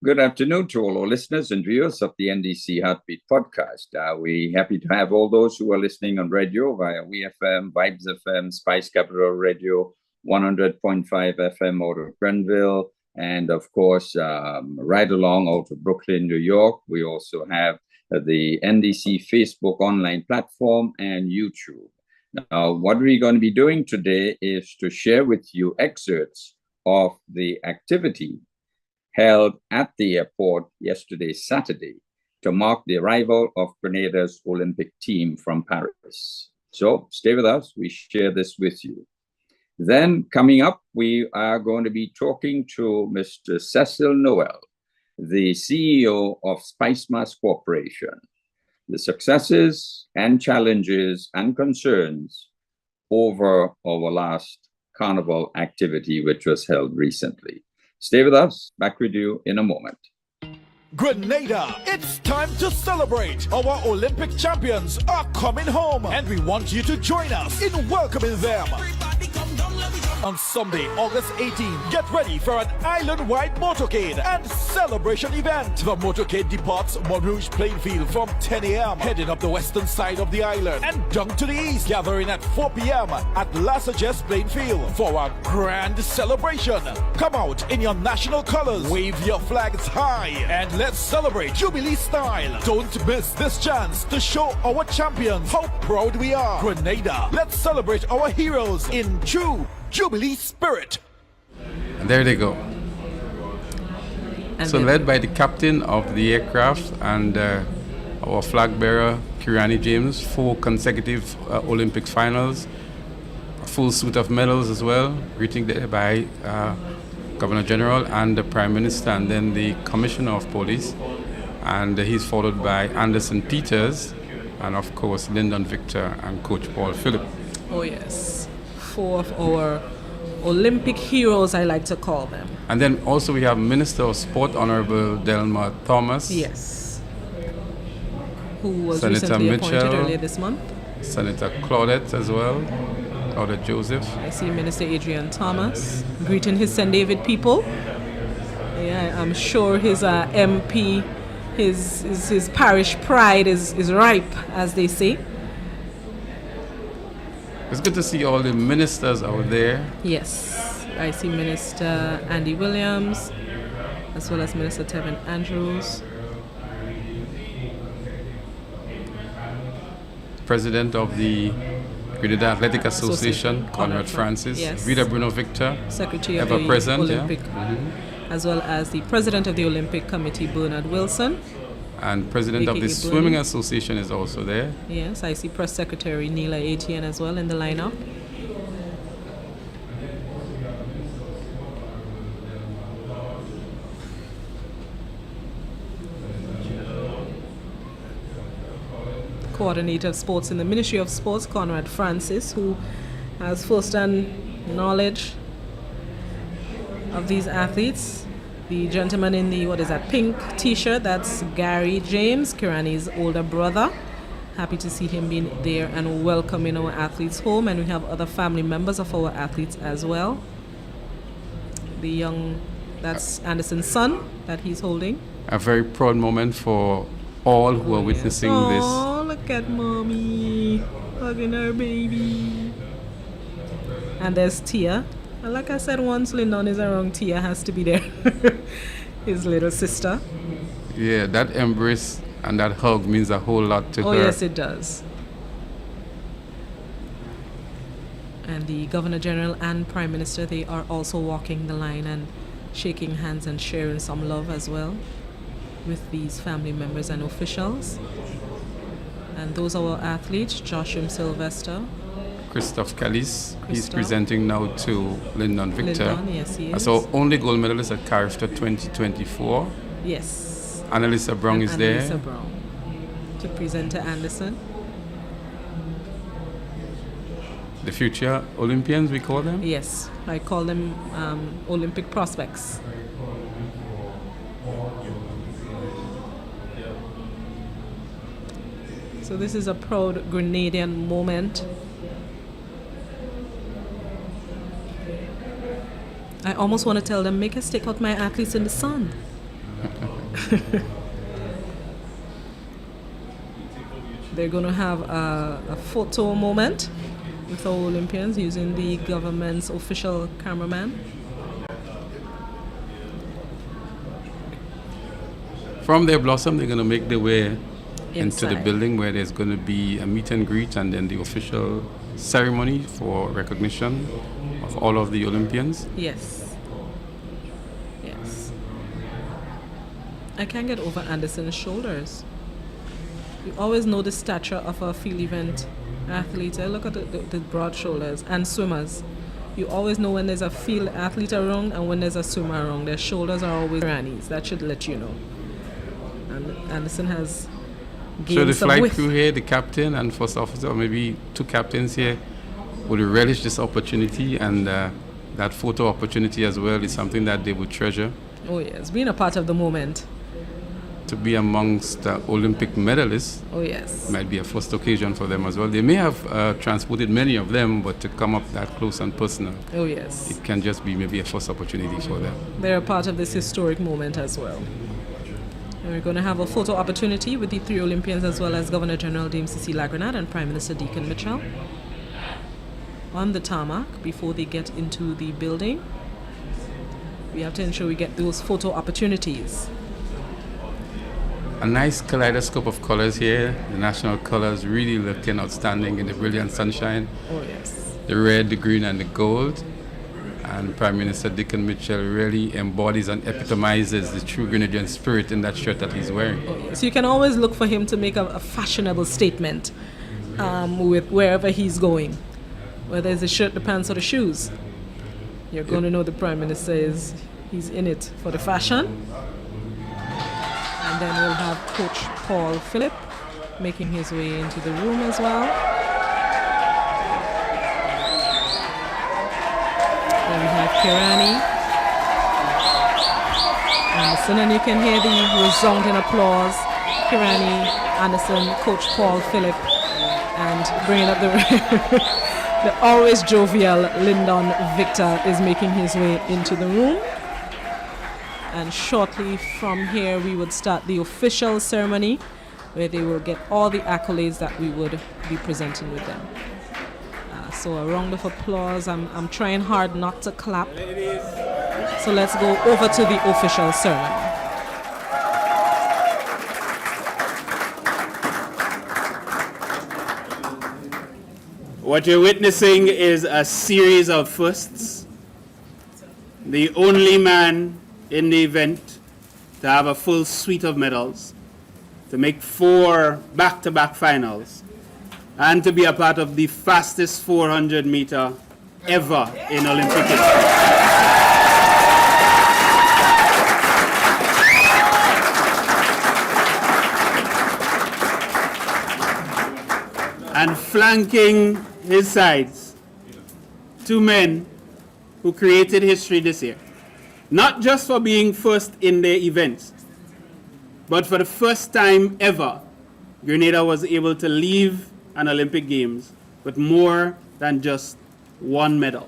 Good afternoon to all our listeners and viewers of the NDC Heartbeat podcast. We're happy to have all those who are listening on radio via WeFM, Vibes FM, Spice Capital Radio, 100.5 FM out of Grenville, and of course, right along out of Brooklyn, New York. We also have the NDC Facebook online platform and YouTube. Now, what we're going to be doing today is to share with you excerpts of the activity held at the airport yesterday, Saturday, to mark the arrival of Grenada's Olympic team from Paris. So stay with us. We share this with you. Then coming up, we are going to be talking to Mr. Cecil Noel, the CEO of Spice Mass Corporation, the successes and challenges and concerns over our last Carnival activity, which was held recently. Stay with us. Back with you in a moment. Grenada, it's time to celebrate. Our Olympic champions are coming home, and we want you to join us in welcoming them. On Sunday, August 18, get ready for an island-wide motorcade and celebration event. The motorcade departs Montrouge Plainfield from 10 a.m., heading up the western side of the island and down to the east, gathering at 4 p.m. at La Sagesse Plainfield for a grand celebration. Come out in your national colors, wave your flags high, and let's celebrate Jubilee style. Don't miss this chance to show our champions how proud we are. Grenada, let's celebrate our heroes in true Jubilee spirit. And there they go. And so led by the captain of the aircraft and our flag bearer, Kirani James, 4 consecutive Olympic finals, a full suit of medals as well, greeting there by Governor General and the Prime Minister, and then the Commissioner of Police. And he's followed by Anderson Peters, and of course Lyndon Victor and Coach Paul Phillip. Oh yes. 4 of our Olympic heroes, I like to call them. And then also we have Minister of Sport, Honorable Delma Thomas. Yes. Who was Senator recently Mitchell, appointed earlier this month. Senator Claudette as well, Claudette Joseph. I see Minister Adrian Thomas greeting his St. David people. Yeah, I'm sure his MP, his parish pride is ripe, as they say. It's good to see all the ministers out there. Yes, I see Minister Andy Williams, as well as Minister Tevin Andrews. President of the Grenada Athletic Association, Conrad Francis. Yes. Vida Bruno Victor, Secretary of ever the present, Olympic, as well as the President of the Olympic Committee, Bernard Wilson. And President of the AKA Swimming Association is also there. Yes, I see Press Secretary Neela Etienne as well in the lineup. Coordinator of Sports in the Ministry of Sports, Conrad Francis, who has first-hand knowledge of these athletes. The gentleman in the, pink t-shirt, that's Gary James, Kirani's older brother. Happy to see him being there and welcoming our athletes home. And we have other family members of our athletes as well. That's Anderson's son that he's holding. A very proud moment for all who are witnessing this. Oh, look at mommy hugging her baby. And there's Tia. And like I said once, Lyndon is around, Tia has to be there. His little sister. Yeah, that embrace and that hug means a whole lot to her. Oh, yes, it does. And the Governor General and Prime Minister, they are also walking the line and shaking hands and sharing some love as well with these family members and officials. And those are our athletes, Joshua Sylvester, Christophe Callis, he's presenting now to Lyndon Victor. Lyndon, yes, he is. So only gold medalist at Carifta 2024. Yes. Annalisa Brown is there. Annalisa Brown to present to Anderson. The future Olympians, we call them? Yes, I call them Olympic prospects. So this is a proud Grenadian moment. I almost want to tell them, make us take out my athletes in the sun. They're going to have a photo moment with our Olympians using the government's official cameraman. From their blossom, they're going to make their way into Inside. the building where there's going to be a meet and greet and then the official ceremony for recognition of all of the Olympians. Yes. Yes. I can't get over Anderson's shoulders. You always know the stature of a field event athlete. Look at the broad shoulders, and swimmers. You always know when there's a field athlete around and when there's a swimmer around. Their shoulders are always grannies. That should let you know. And Anderson has gained So the some flight width. crew here, the captain and first officer, or maybe two captains here, would relish this opportunity, and that photo opportunity as well is something that they would treasure. Oh yes, being a part of the moment. To be amongst the Olympic medalists Oh yes. might be a first occasion for them as well. They may have transported many of them, but to come up that close and personal, Oh yes. it can just be maybe a first opportunity for them. They're a part of this historic moment as well. And we're going to have a photo opportunity with the three Olympians as well as Governor General Dame Ceci Lagranat and Prime Minister Deacon Mitchell on the tarmac before they get into the building. We have to ensure we get those photo opportunities. A nice kaleidoscope of colors here. The national colors really looking outstanding in the brilliant sunshine. Oh yes. The red, the green, and the gold. And Prime Minister Deacon Mitchell really embodies and epitomizes the true Grenadian spirit in that shirt that he's wearing. Oh, yes. You can always look for him to make a fashionable statement with wherever he's going. Whether it's the shirt, the pants, or the shoes. You're going to know the Prime Minister he's in it for the fashion. And then we'll have Coach Paul Phillip making his way into the room as well. Then we have Kirani Anderson, and you can hear the resounding applause. Kirani Anderson, Coach Paul Phillip, and bringing up the the always jovial Lyndon Victor is making his way into the room. And shortly from here, we would start the official ceremony where they will get all the accolades that we would be presenting with them. So a round of applause. I'm trying hard not to clap. So let's go over to the official ceremony. What you're witnessing is a series of firsts. The only man in the event to have a full suite of medals, to make 4 back-to-back finals, and to be a part of the fastest 400 meter ever in Olympic history. And flanking his sides, 2 men who created history this year. Not just for being first in their events, but for the first time ever, Grenada was able to leave an Olympic Games with more than just 1 medal.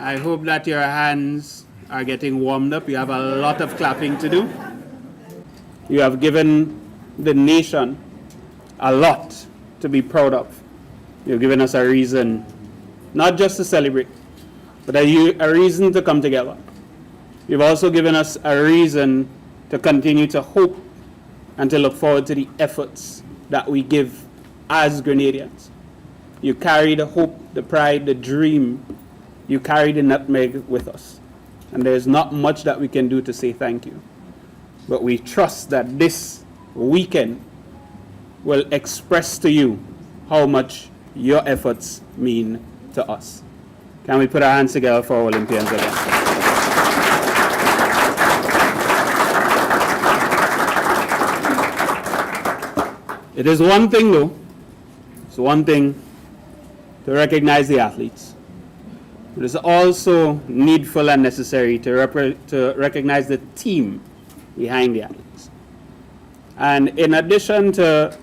I hope that your hands are getting warmed up. You have a lot of clapping to do. You have given the nation a lot to be proud of. You've given us a reason, not just to celebrate, but a reason to come together. You've also given us a reason to continue to hope and to look forward to the efforts that we give as Grenadians. You carry the hope, the pride, the dream. You carry the nutmeg with us. And there's not much that we can do to say thank you. But we trust that this weekend will express to you how much your efforts mean to us. Can we put our hands together for our Olympians again? It is one thing though, it's one thing to recognize the athletes. It is also needful and necessary to recognize the team behind the athletes. And in addition to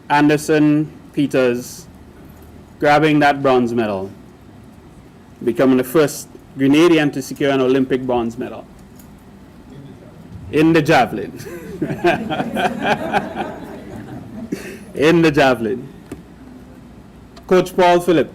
Anderson, Peters, grabbing that bronze medal, becoming the first Grenadian to secure an Olympic bronze medal in the javelin. In the javelin. Coach Paul Phillip.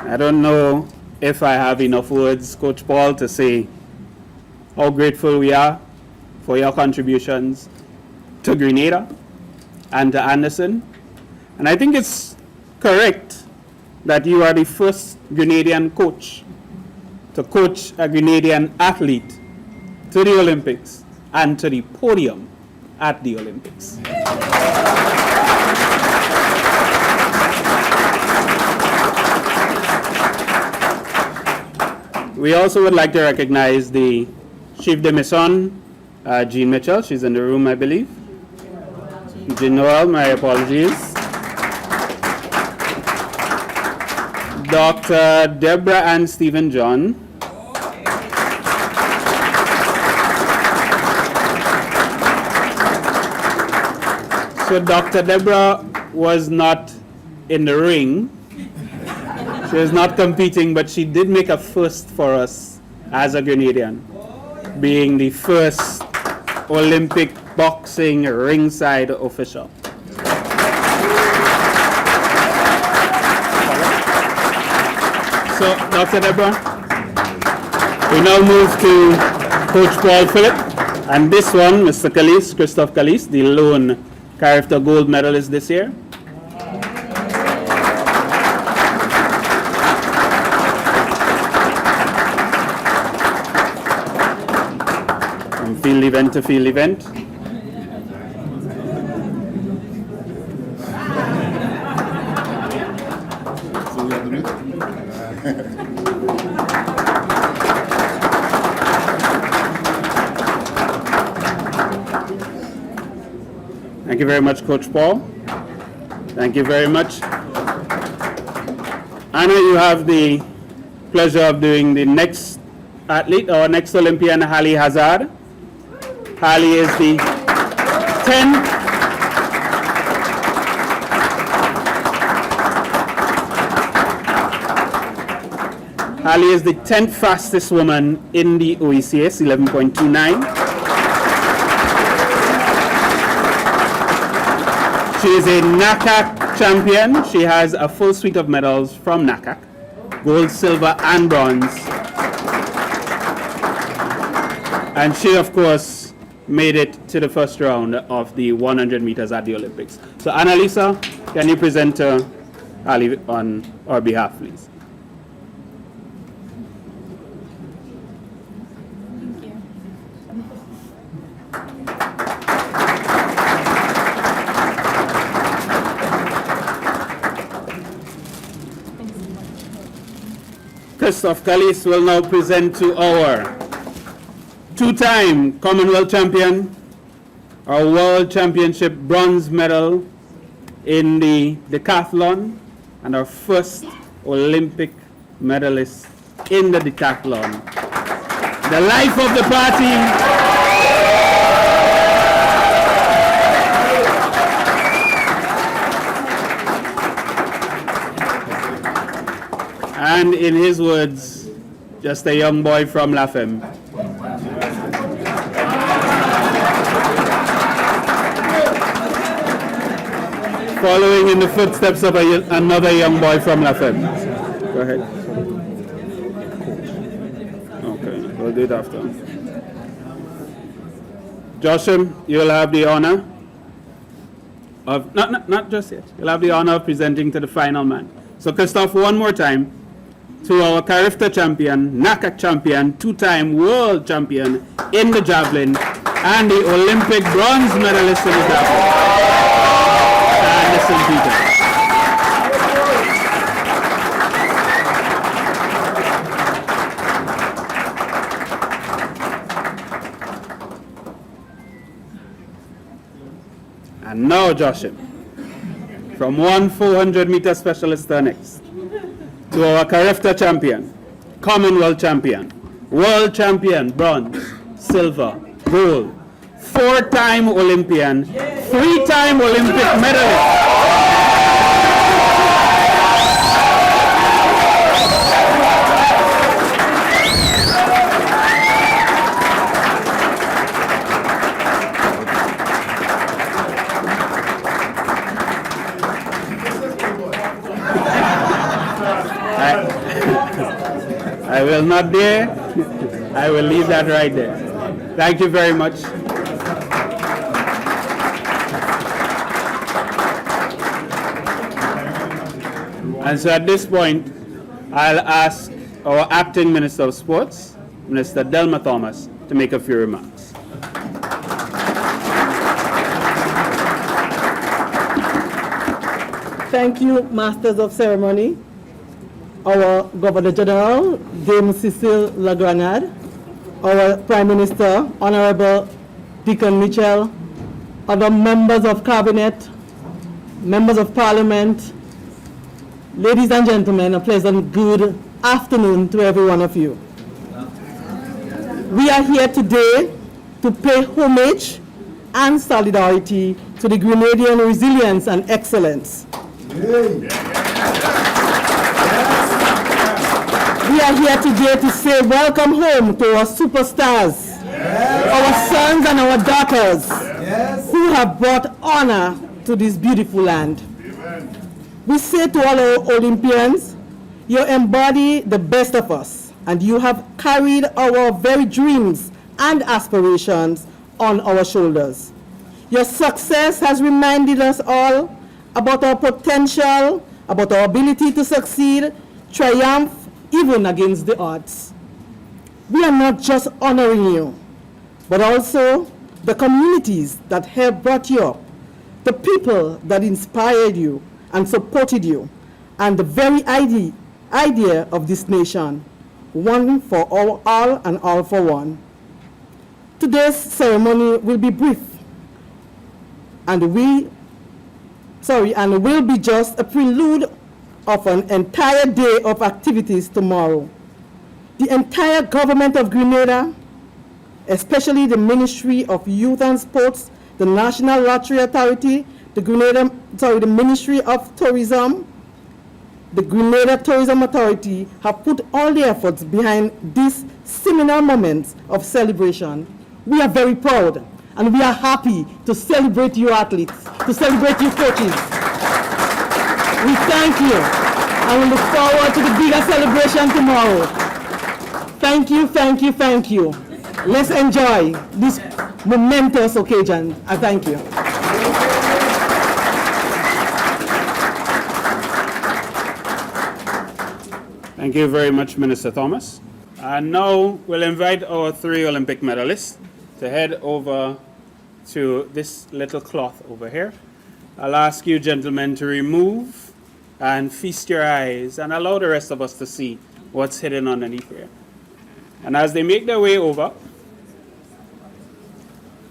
I don't know if I have enough words, Coach Paul, to say how grateful we are for your contributions to Grenada and to Anderson. And I think it's correct that you are the first Grenadian coach to coach a Grenadian athlete to the Olympics and to the podium at the Olympics. We also would like to recognize the Chief de Mission, Jean Mitchell. She's in the room, I believe. Jean Noel, my apologies. Dr. Deborah and Stephen John. So Dr. Deborah was not in the ring. She was not competing, but she did make a first for us as a Grenadian, being the first Olympic boxing ringside official. So, Dr. Deborah, we now move to Coach Paul Phillip, and this one, Mr. Calise, Christophe Calise, the lone character gold medalist this year. Field event to field event. Thank you very much, Coach Paul. Thank you very much. Anna, you have the pleasure of doing the next athlete, our next Olympian, Hallie Hazard. Hallie is the 10th Hallie is the 10th fastest woman in the OECS, 11.29. She is a NACAC champion. She has a full suite of medals from NACAC, gold, silver, and bronze. And she, of course, made it to the first round of the 100 meters at the Olympics. So Annalisa, can you present Ali on our behalf, please? Thank you. Christophe Calise will now present to our two-time Commonwealth champion, our World Championship bronze medal in the decathlon, and our first Olympic medalist in the decathlon. The life of the party, and in his words, just a young boy from La Femme. Following in the footsteps of another young boy from La Femme. Go ahead. Okay, we'll do it after. Joshua, you'll have the honor of, not just yet, you'll have the honor of presenting to the final man. So Christophe, one more time, to our Carifta champion, NACAC champion, two-time world champion in the javelin, and the Olympic bronze medalist in the javelin. Peter. And now, Joshua, from one 400-meter specialist next to our Carifta champion, Commonwealth champion, world champion, bronze, silver, gold, 4-time Olympian, 3-time Olympic medalist. I will not dare. I will leave that right there. Thank you very much. And so at this point, I'll ask our Acting Minister of Sports, Minister Delma Thomas, to make a few remarks. Thank you, Masters of Ceremony, our Governor General, Dame Cecile Lagranade, our Prime Minister, Honorable Deacon Mitchell, other members of Cabinet, members of Parliament, ladies and gentlemen, a pleasant good afternoon to every one of you. We are here today to pay homage and solidarity to the Grenadian resilience and excellence. We are here today to say welcome home to our superstars, our sons and our daughters, who have brought honor to this beautiful land. We say to all our Olympians, you embody the best of us, and you have carried our very dreams and aspirations on our shoulders. Your success has reminded us all about our potential, about our ability to succeed, triumph, even against the odds. We are not just honoring you, but also the communities that have brought you up, the people that inspired you and supported you, and the very idea of this nation, one for all and all for one. Today's ceremony will be brief, and will be just a prelude of an entire day of activities tomorrow. The entire government of Grenada, especially the Ministry of Youth and Sports, the National Lottery Authority, the Ministry of Tourism, the Grenada Tourism Authority have put all the efforts behind these seminal moments of celebration. We are very proud and we are happy to celebrate you athletes, to celebrate you coaches. We thank you and we look forward to the bigger celebration tomorrow. Thank you, thank you, thank you. Let's enjoy this momentous occasion. I thank you. Thank you very much, Minister Thomas. And now we'll invite our 3 Olympic medalists to head over to this little cloth over here. I'll ask you gentlemen to remove and feast your eyes and allow the rest of us to see what's hidden underneath here. And as they make their way over,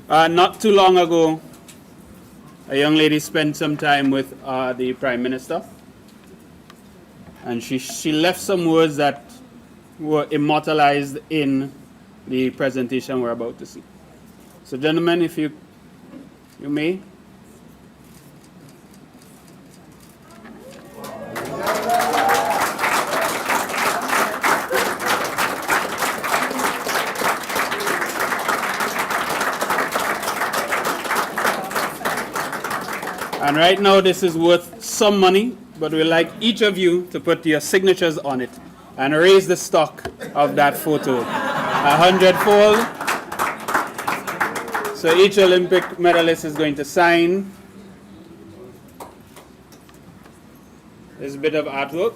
not too long ago, a young lady spent some time with the Prime Minister, and she left some words that were immortalized in the presentation we're about to see. So gentlemen, if you may. And right now this is worth some money, but we'd like each of you to put your signatures on it and raise the stock of that photo 100-fold. So each Olympic medalist is going to sign this bit of artwork.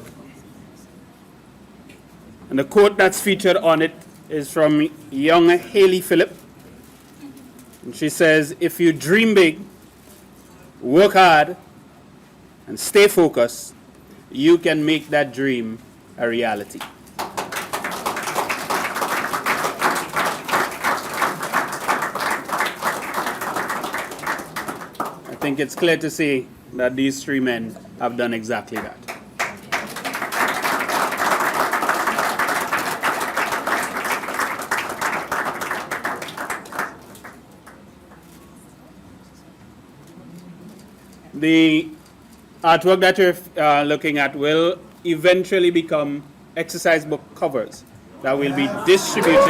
And the quote that's featured on it is from young Haley Phillip. And she says, "If you dream big, work hard, and stay focused, you can make that dream a reality." I think it's clear to see that these 3 men have done exactly that. The artwork that you're looking at will eventually become exercise book covers that will be distributed.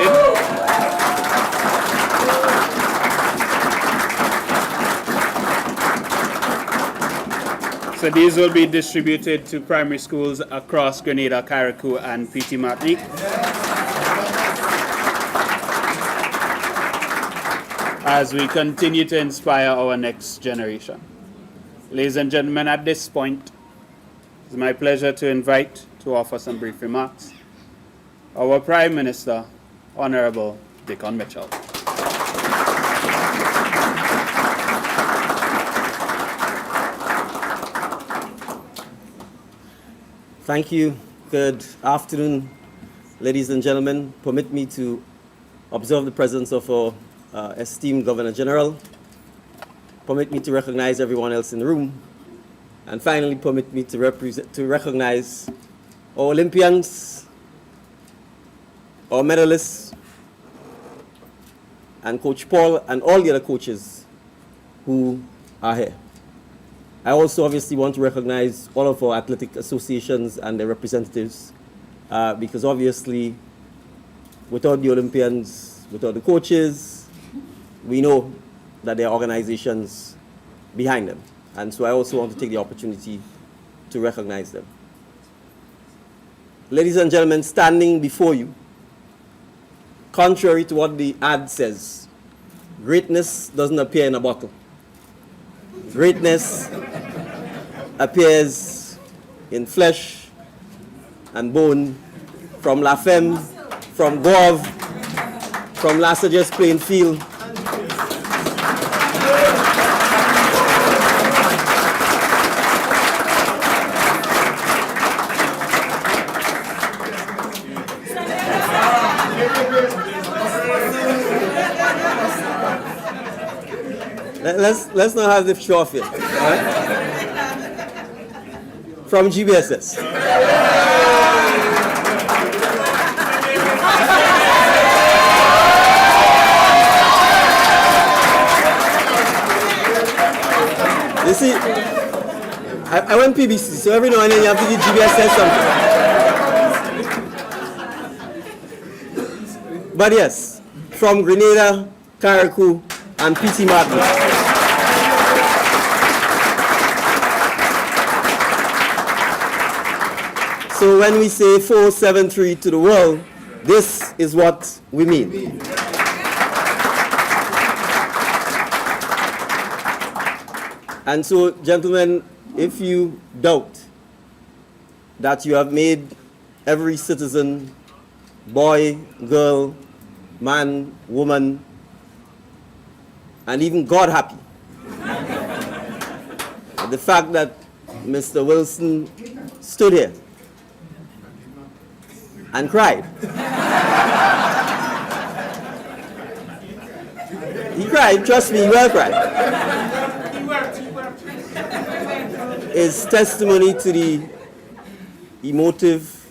So these will be distributed to primary schools across Grenada, Carriacou, and Petite Martinique. As we continue to inspire our next generation. Ladies and gentlemen, at this point, it's my pleasure to invite to offer some brief remarks our Prime Minister, Honorable Dickon Mitchell. Thank you. Good afternoon, ladies and gentlemen. Permit me to observe the presence of our esteemed Governor General. Permit me to recognize everyone else in the room. And finally, permit me to recognize our Olympians, our medalists, and Coach Paul and all the other coaches who are here. I also obviously want to recognize all of our athletic associations and their representatives because obviously without the Olympians, without the coaches, we know that there are organizations behind them. And so I also want to take the opportunity to recognize them. Ladies and gentlemen, standing before you, contrary to what the ad says, greatness doesn't appear in a bottle. Greatness appears in flesh and bone, from La Femme, from Gov, from Lassages Plainfield. Let's not have this show off here. Right? From GBSS. You see, I went PBC, so every now and then you have to give GBSS something. But yes, from Grenada, Carriacou, and Petite Martinique. So when we say 473 to the world, this is what we mean. And so, gentlemen, if you doubt that you have made every citizen, boy, girl, man, woman, and even God happy, the fact that Mr. Wilson stood here and cried. He cried, trust me, he will cry. Is testimony to the emotive,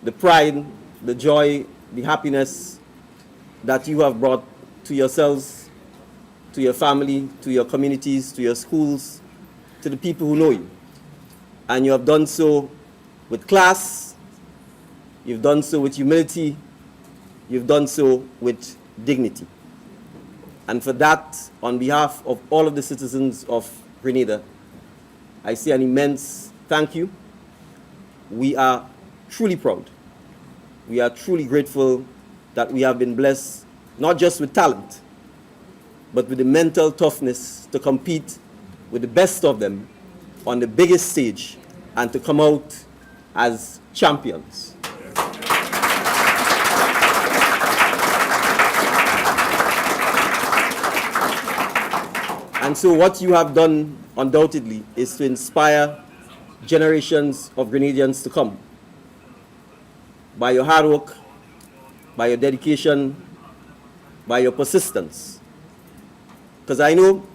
the pride, the joy, the happiness that you have brought to yourselves, to your family, to your communities, to your schools, to the people who know you. And you have done so with class, you've done so with humility, you've done so with dignity. And for that, on behalf of all of the citizens of Grenada, I say an immense thank you. We are truly proud. We are truly grateful that we have been blessed not just with talent, but with the mental toughness to compete with the best of them on the biggest stage and to come out as champions. And so what you have done undoubtedly is to inspire generations of Grenadians to come. By your hard work, by your dedication, by your persistence. Because I know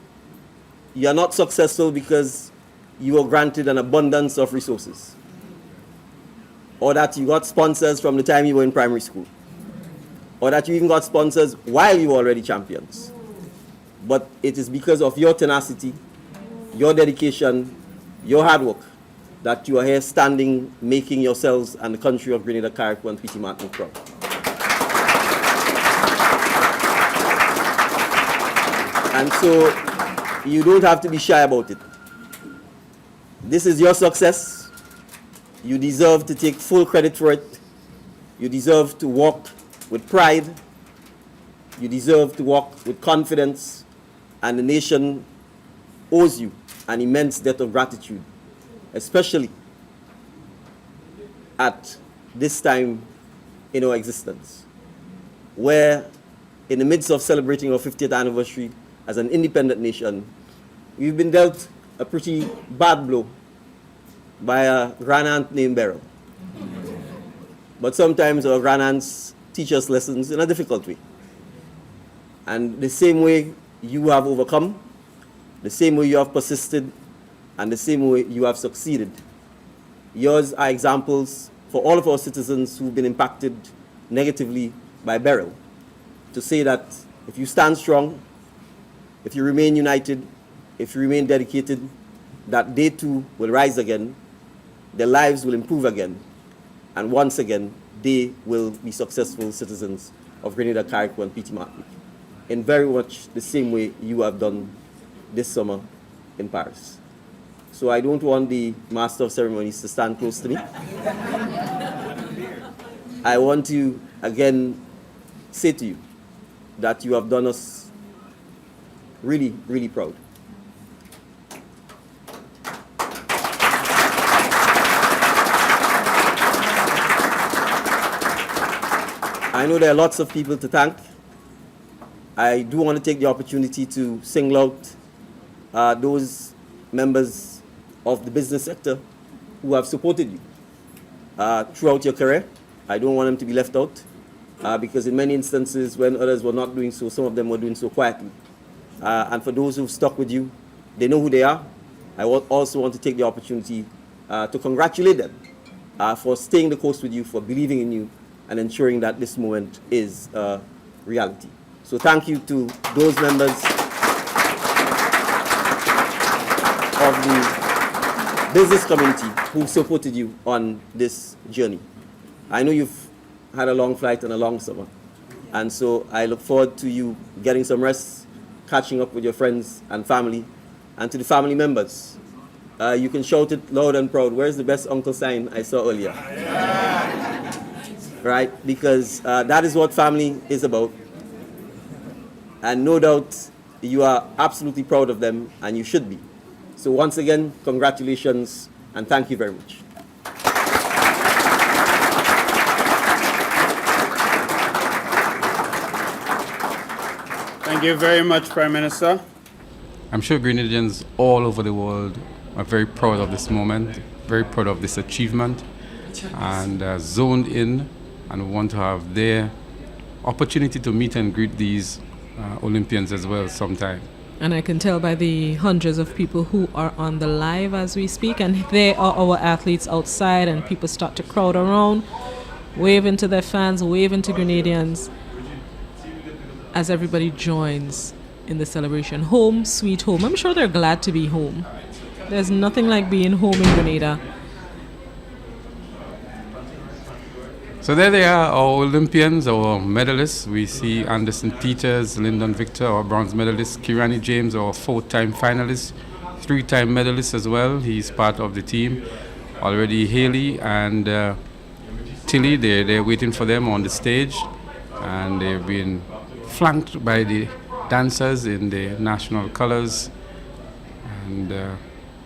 you are not successful because you were granted an abundance of resources, or that you got sponsors from the time you were in primary school, or that you even got sponsors while you were already champions. But it is because of your tenacity, your dedication, your hard work, that you are here standing, making yourselves and the country of Grenada, Carriacou, and Petite Martinique proud. And so you don't have to be shy about it. This is your success. You deserve to take full credit for it. You deserve to walk with pride. You deserve to walk with confidence. And the nation owes you an immense debt of gratitude, especially at this time in our existence, where in the midst of celebrating our 50th anniversary as an independent nation, we've been dealt a pretty bad blow by a grand-aunt named Beryl. But sometimes our grand-aunts teach us lessons in a difficult way. And the same way you have overcome, the same way you have persisted, and the same way you have succeeded. Yours are examples for all of our citizens who've been impacted negatively by Beryl, to say that if you stand strong, if you remain united, if you remain dedicated, that they too will rise again, their lives will improve again, and once again, they will be successful citizens of Grenada, Carriacou, and Petite Martinique, in very much the same way you have done this summer in Paris. So I don't want the Master of Ceremonies to stand close to me. I want to again say to you that you have done us really, really proud. I know there are lots of people to thank. I do want to take the opportunity to single out those members of the business sector who have supported you throughout your career. I don't want them to be left out because in many instances when others were not doing so, some of them were doing so quietly. And for those who've stuck with you, they know who they are. I also want to take the opportunity to congratulate them for staying the course with you, for believing in you, and ensuring that this moment is reality. So thank you to those members of the business community who supported you on this journey. I know you've had a long flight and a long summer, and so I look forward to you getting some rest, catching up with your friends and family. And to the family members, you can shout it loud and proud. Where's the best uncle sign I saw earlier? Right? Because that is what family is about. And no doubt you are absolutely proud of them, and you should be. So once again, congratulations, and thank you very much. Thank you very much, Prime Minister. I'm sure Grenadians all over the world are very proud of this moment, very proud of this achievement, and zoned in and want to have their opportunity to meet and greet these Olympians as well sometime. And I can tell by the hundreds of people who are on the live as we speak, and they are our athletes outside, and people start to crowd around, waving to their fans, waving to Grenadians as everybody joins in the celebration. Home, sweet home. I'm sure they're glad to be home. There's nothing like being home in Grenada. So there they are, our Olympians, our medalists. We see Anderson Peters, Lyndon Victor, our bronze medalist, Kirani James, our 4-time finalist, 3-time medalist as well. He's part of the team. Already Haley and Tilly, they're waiting for them on the stage, and they've been flanked by the dancers in the national colors, and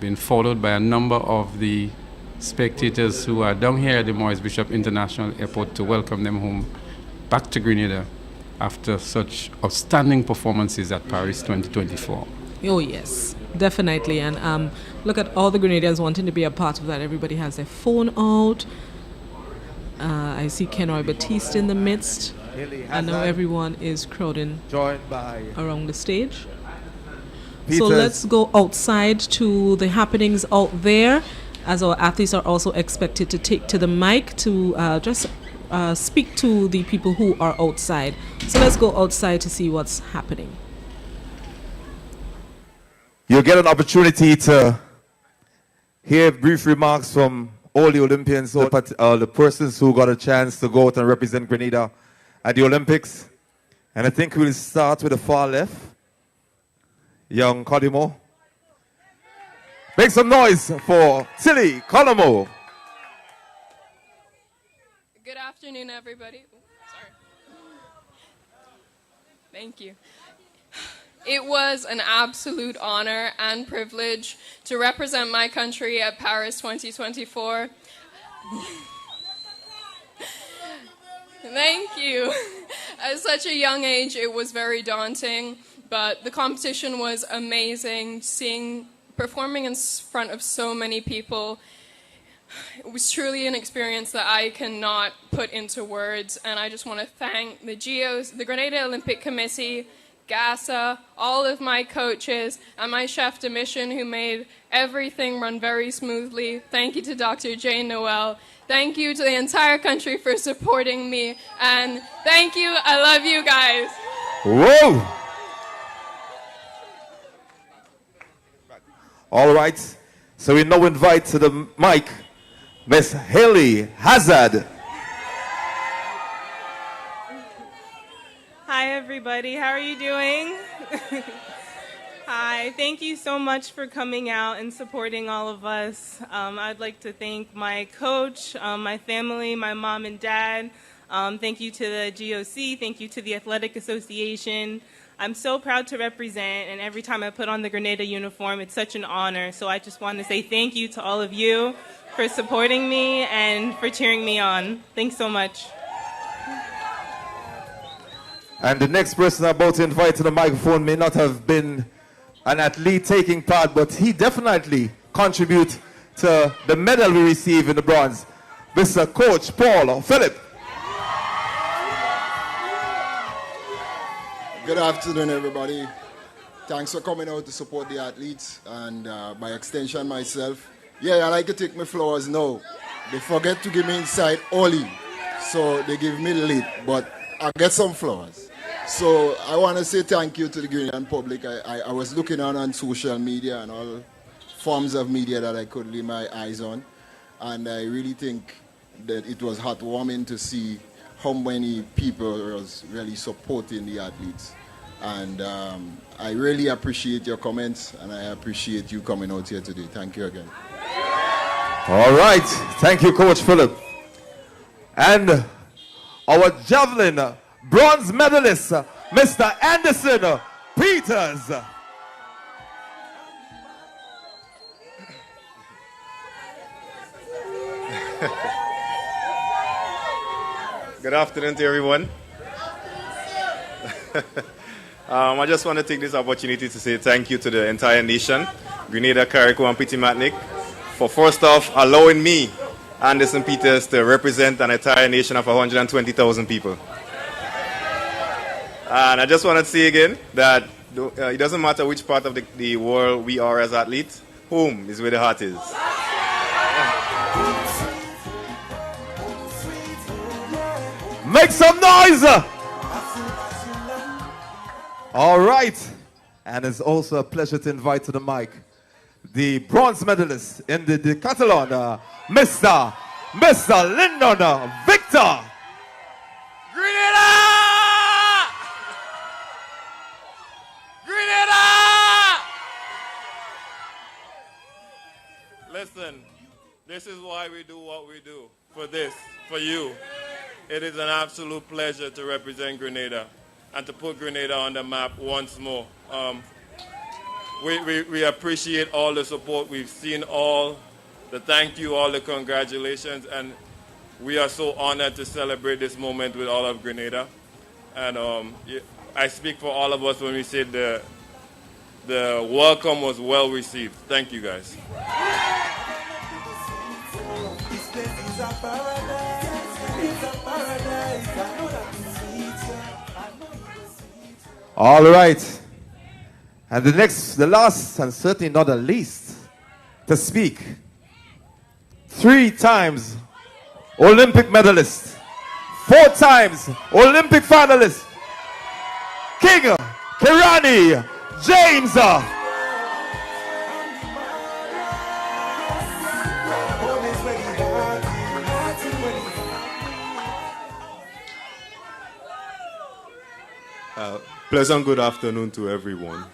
been followed by a number of the spectators who are down here at the Maurice Bishop International Airport to welcome them home back to Grenada after such outstanding performances at Paris 2024. Oh yes, definitely. And look at all the Grenadians wanting to be a part of that. Everybody has their phone out. I see Kenroy Batiste in the midst. And now everyone is crowding around the stage. Peters. So let's go outside to the happenings out there, as our athletes are also expected to take to the mic to just speak to the people who are outside. So let's go outside to see what's happening. you'll get an opportunity to hear brief remarks from all the Olympians, all the persons who got a chance to go out and represent Grenada at the Olympics. And I think we'll start with the far left. Young Codimo. Make some noise for Tilly Colomo. Good afternoon, everybody. Sorry. Thank you. It was an absolute honor and privilege to represent my country at Paris 2024. Thank you. At such a young age, it was very daunting, but the competition was amazing. Performing in front of so many people, it was truly an experience that I cannot put into words, and I just want to thank the GOs, the Grenada Olympic Committee, GASA, all of my coaches, and my chef de mission who made everything run very smoothly. Thank you to Dr. Jane Noel. Thank you to the entire country for supporting me, and thank you. I love you guys. Whoa! All right, so we now invite to the mic Miss Haley Hazard. Hi, everybody. How are you doing? Hi. Thank you so much for coming out and supporting all of us. I'd like to thank my coach, my family, my mom and dad. Thank you to the GOC. Thank you to the Athletic Association. I'm so proud to represent, and every time I put on the Grenada uniform, it's such an honor. So I just want to say thank you to all of you for supporting me and for cheering me on. Thanks so much. And the next person I'm about to invite to the microphone may not have been an athlete taking part, but he definitely contributed to the medal we receive in the bronze. Mr. Coach Paul Phillip. Good afternoon, everybody. Thanks for coming out to support the athletes and by extension myself. Yeah, I like to take my flowers now. They forget to give me inside early, so they give me late, but I get some flowers. So I want to say thank you to the Grenadian public. I was looking on social media and all forms of media that I could lay my eyes on, and I really think that it was heartwarming to see how many people was really supporting the athletes. And I really appreciate your comments, and I appreciate you coming out here today. Thank you again. All right. Thank you, Coach Phillip. And our javelin bronze medalist, Mr. Anderson Peters. Good afternoon to everyone. I just want to take this opportunity to say thank you to the entire nation, Grenada, Carriacou, and Petit Martinique, for first off allowing me, Anderson Peters, to represent an entire nation of 120,000 people. And I just want to say again that it doesn't matter which part of the world we are as athletes, home is where the heart is. Make some noise! All right. And it's also a pleasure to invite to the mic the bronze medalist in the decathlon, Mr. Lyndon Victor. Grenada! Grenada! Listen, this is why we do what we do. For this, for you. It is an absolute pleasure to represent Grenada and to put Grenada on the map once more. We appreciate all the support. We've seen all the thank you, all the congratulations, and we are so honored to celebrate this moment with all of Grenada. And I speak for all of us when we say the welcome was well received. Thank you, guys. All right. And the last, and certainly not the least, to speak, 3 times Olympic medalist, 4 times Olympic finalist, King Kirani James Pleasant good afternoon to everyone.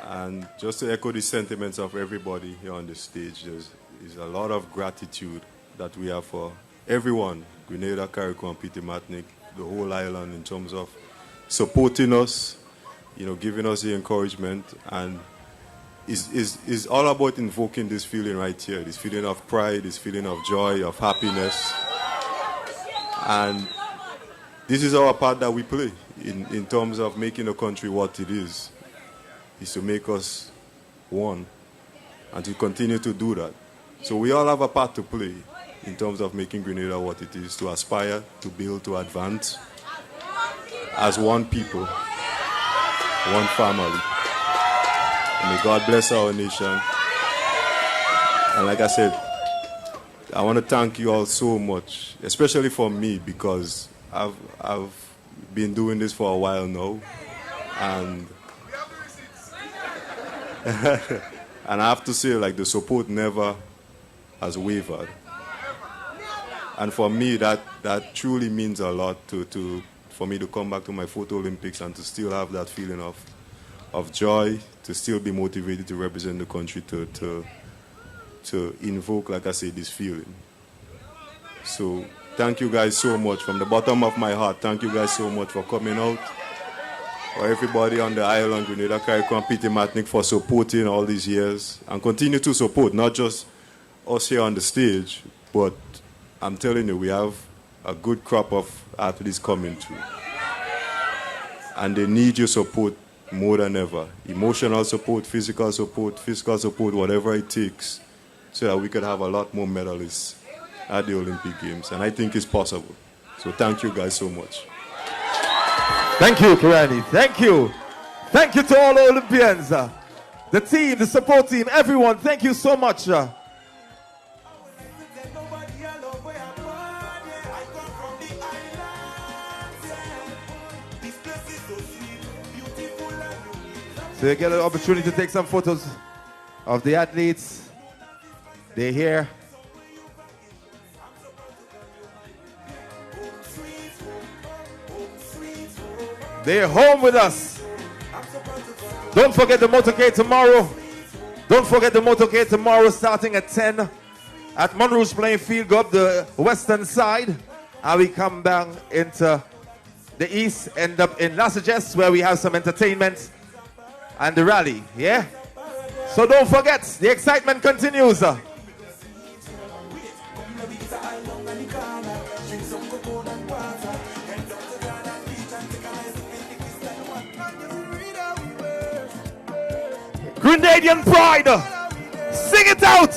And just to echo the sentiments of everybody here on the stage, there's a lot of gratitude that we have for everyone, Grenada, Carriacou, and Peter Martinique, the whole island, in terms of supporting us, giving us the encouragement, and is all about invoking this feeling right here, this feeling of pride, this feeling of joy, of happiness. And this is our part that we play in terms of making the country what it is to make us one and to continue to do that. So we all have a part to play in terms of making Grenada what it is, to aspire, to build, to advance as one people, one family. And may God bless our nation. And like I said, I want to thank you all so much, especially for me, because I've been doing this for a while now, and and I have to say, the support never has wavered. And for me, that truly means a lot for me to come back to my photo Olympics and to still have that feeling of joy, to still be motivated to represent the country, to invoke, like I say, this feeling. So thank you guys so much from the bottom of my heart. Thank you guys so much for coming out. For everybody on the island, Grenada, Carriacou, and Peter Martinique, for supporting all these years and continue to support, not just us here on the stage, but I'm telling you, we have a good crop of athletes coming through. And they need your support more than ever. Emotional support, physical support, whatever it takes, so that we could have a lot more medalists at the Olympic Games. And I think it's possible. So thank you guys so much. Thank you, Kirani. Thank you. Thank you to all the Olympians, the team, the support team, everyone. Thank you so much. So you get an opportunity to take some photos of the athletes. They're here. They're home with us. Don't forget the Motorcade tomorrow. Don't forget the Motorcade tomorrow starting at 10 at Monroe's playing field. Go up the western side and we come back into the east, end up in Las Vegas where we have some entertainment and the rally, yeah? So don't forget, the excitement continues. Grenadian pride, sing it out.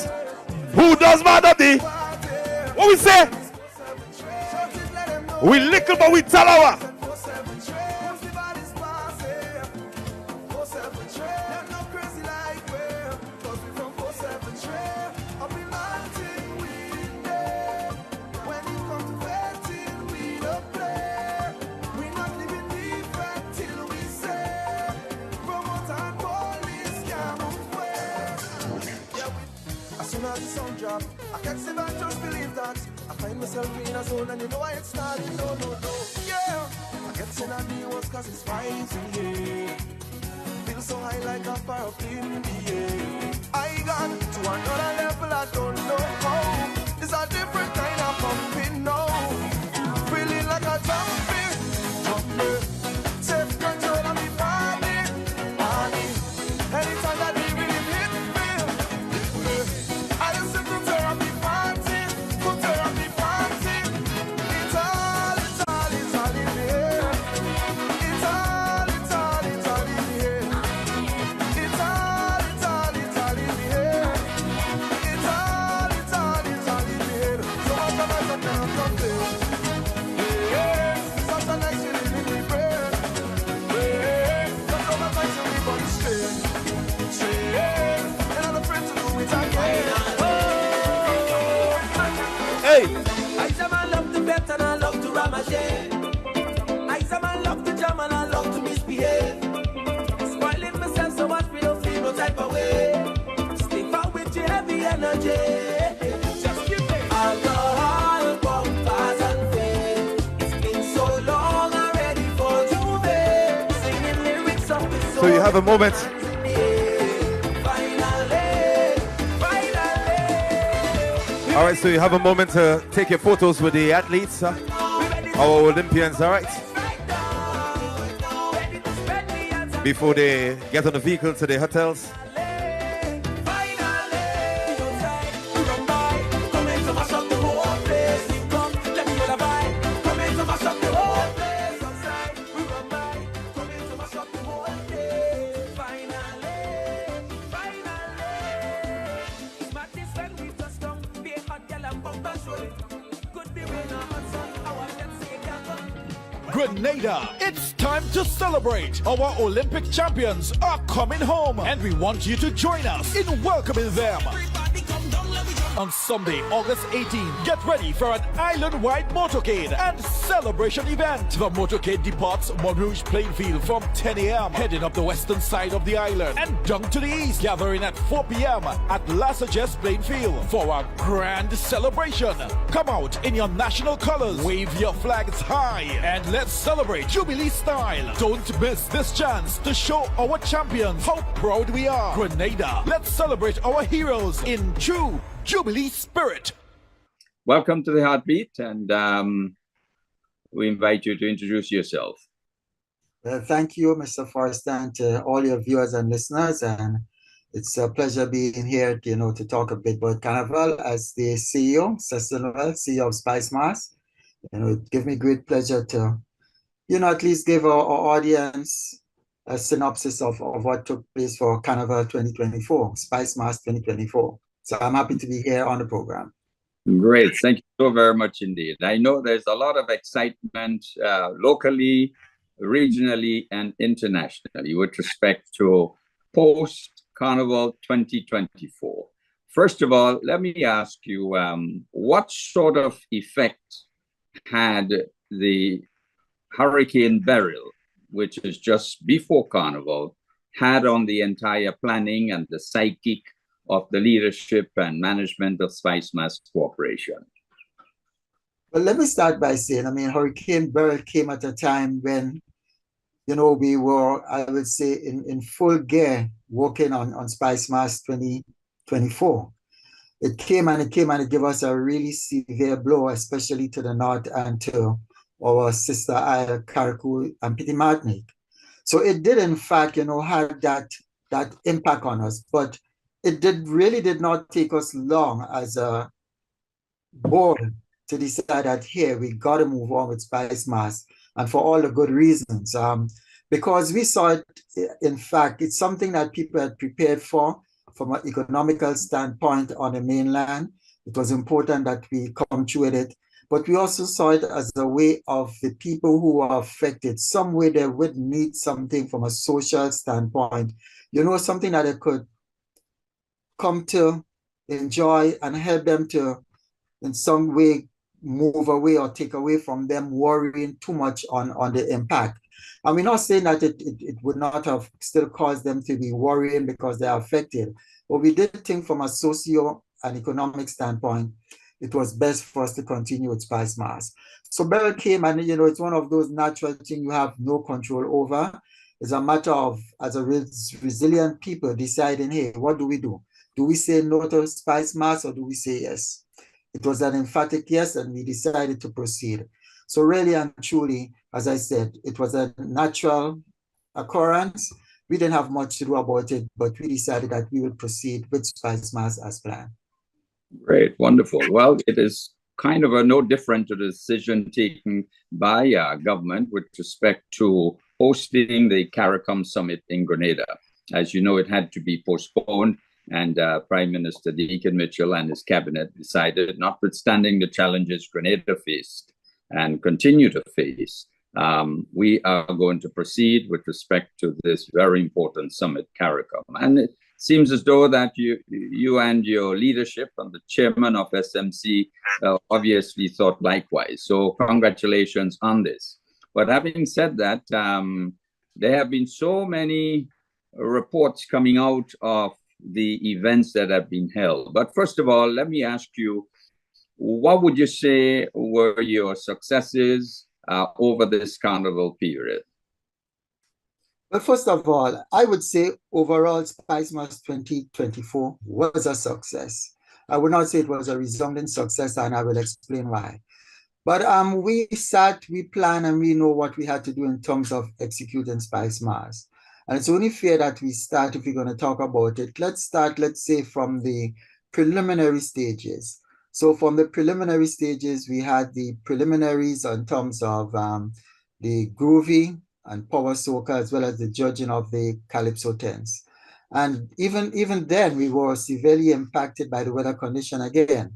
Who does matter? What we say? We little but we tell our. I can't sit back, just believe that. I find myself in a zone and you know why it's not. No. Yeah, I get in on the worst cause it's fighting, yeah. Feel so high like a fire up in the air. I got to another level, I don't know how. It's a different kind of pumping now. Feeling like a jumping. Take control of me body. Anytime that we really hit me, I just sit to therapy party. It's all in here. It's all in here. It's all in here. It's all in here. So you have a moment. All right, so you have a moment to take your photos with the athletes, our Olympians, all right? Before they get on the vehicle to the hotels. Grenada, it's time to celebrate. Our Olympic champions are coming home, and we want you to join us in welcoming them. On Sunday, August 18, get ready for an island-wide motorcade and celebration event. The motorcade departs Mont Rouge Plainfield from 10 a.m., heading up the western side of the island and down to the east, gathering at 4 p.m. at La Sagesse Plainfield for a grand celebration. Come out in your national colors, wave your flags high, and let's celebrate Jubilee style. Don't miss this chance to show our champions how proud we are. Grenada, let's celebrate our heroes in true Jubilee spirit. Welcome to the Heartbeat, and we invite you to introduce yourself. Thank you, Mr. Forrester, and to all your viewers and listeners. And it's a pleasure being here, to talk a bit about Carnival as the CEO, CEO of Spice Mars. It gives me great pleasure to, at least give our audience a synopsis of what took place for Carnival 2024, Spice Mars 2024. So I'm happy to be here on the program. Great. Thank you so very much indeed. I know there's a lot of excitement locally, regionally, and internationally with respect to post-Carnival 2024. First of all, let me ask you, what sort of effect had the Hurricane Beryl, which is just before Carnival, had on the entire planning and the psychic of the leadership and management of Spice Mars Corporation? Well, let me start by saying, Hurricane Beryl came at a time when, we were, I would say, in full gear working on Spice Mars 2024. It came and it gave us a really severe blow, especially to the north and to our sister isle, Carriacou and Petit Martinique. So it did, in fact, have that impact on us. But it really did not take us long as a board to decide that here we got to move on with Spice Mars, and for all the good reasons. Because we saw it, in fact, it's something that people had prepared for from an economical standpoint on the mainland. It was important that we come through with it, but we also saw it as a way of the people who are affected. Some way they would need something from a social standpoint, something that they could come to enjoy and help them to, in some way, move away or take away from them worrying too much on the impact. And we're not saying that it would not have still caused them to be worrying because they are affected. But we did think from a socio and economic standpoint, it was best for us to continue with Spice Mars. So Beryl came, and it's one of those natural things you have no control over. It's a matter of, as a resilient people, deciding, hey, what do we do? Do we say no to Spice Mars or do we say yes? It was an emphatic yes, and we decided to proceed. So really and truly, as I said, it was a natural occurrence. We didn't have much to do about it, but we decided that we will proceed with Spice Mars as planned. Great, wonderful. Well, it is kind of no different to the decision taken by our government with respect to hosting the CARICOM Summit in Grenada. As you know, it had to be postponed, and Prime Minister Deacon Mitchell and his cabinet decided, notwithstanding the challenges Grenada faced and continue to face, we are going to proceed with respect to this very important summit, CARICOM. And it seems as though that you and your leadership and the chairman of SMC obviously thought likewise. So congratulations on this. But having said that, there have been so many reports coming out of the events that have been held. But first of all, let me ask you, what would you say were your successes over this Carnival period? Well, first of all, I would say overall Spice Mass 2024 was a success. I would not say it was a resounding success, and I will explain why. But we sat, we planned, and we know what we had to do in terms of executing Spice Mass. And it's only fair that we start, if we're going to talk about it, let's start, let's say, from the preliminary stages. So from the preliminary stages, we had the preliminaries in terms of the groovy and power soca, as well as the judging of the calypso tents. And even then, we were severely impacted by the weather condition again.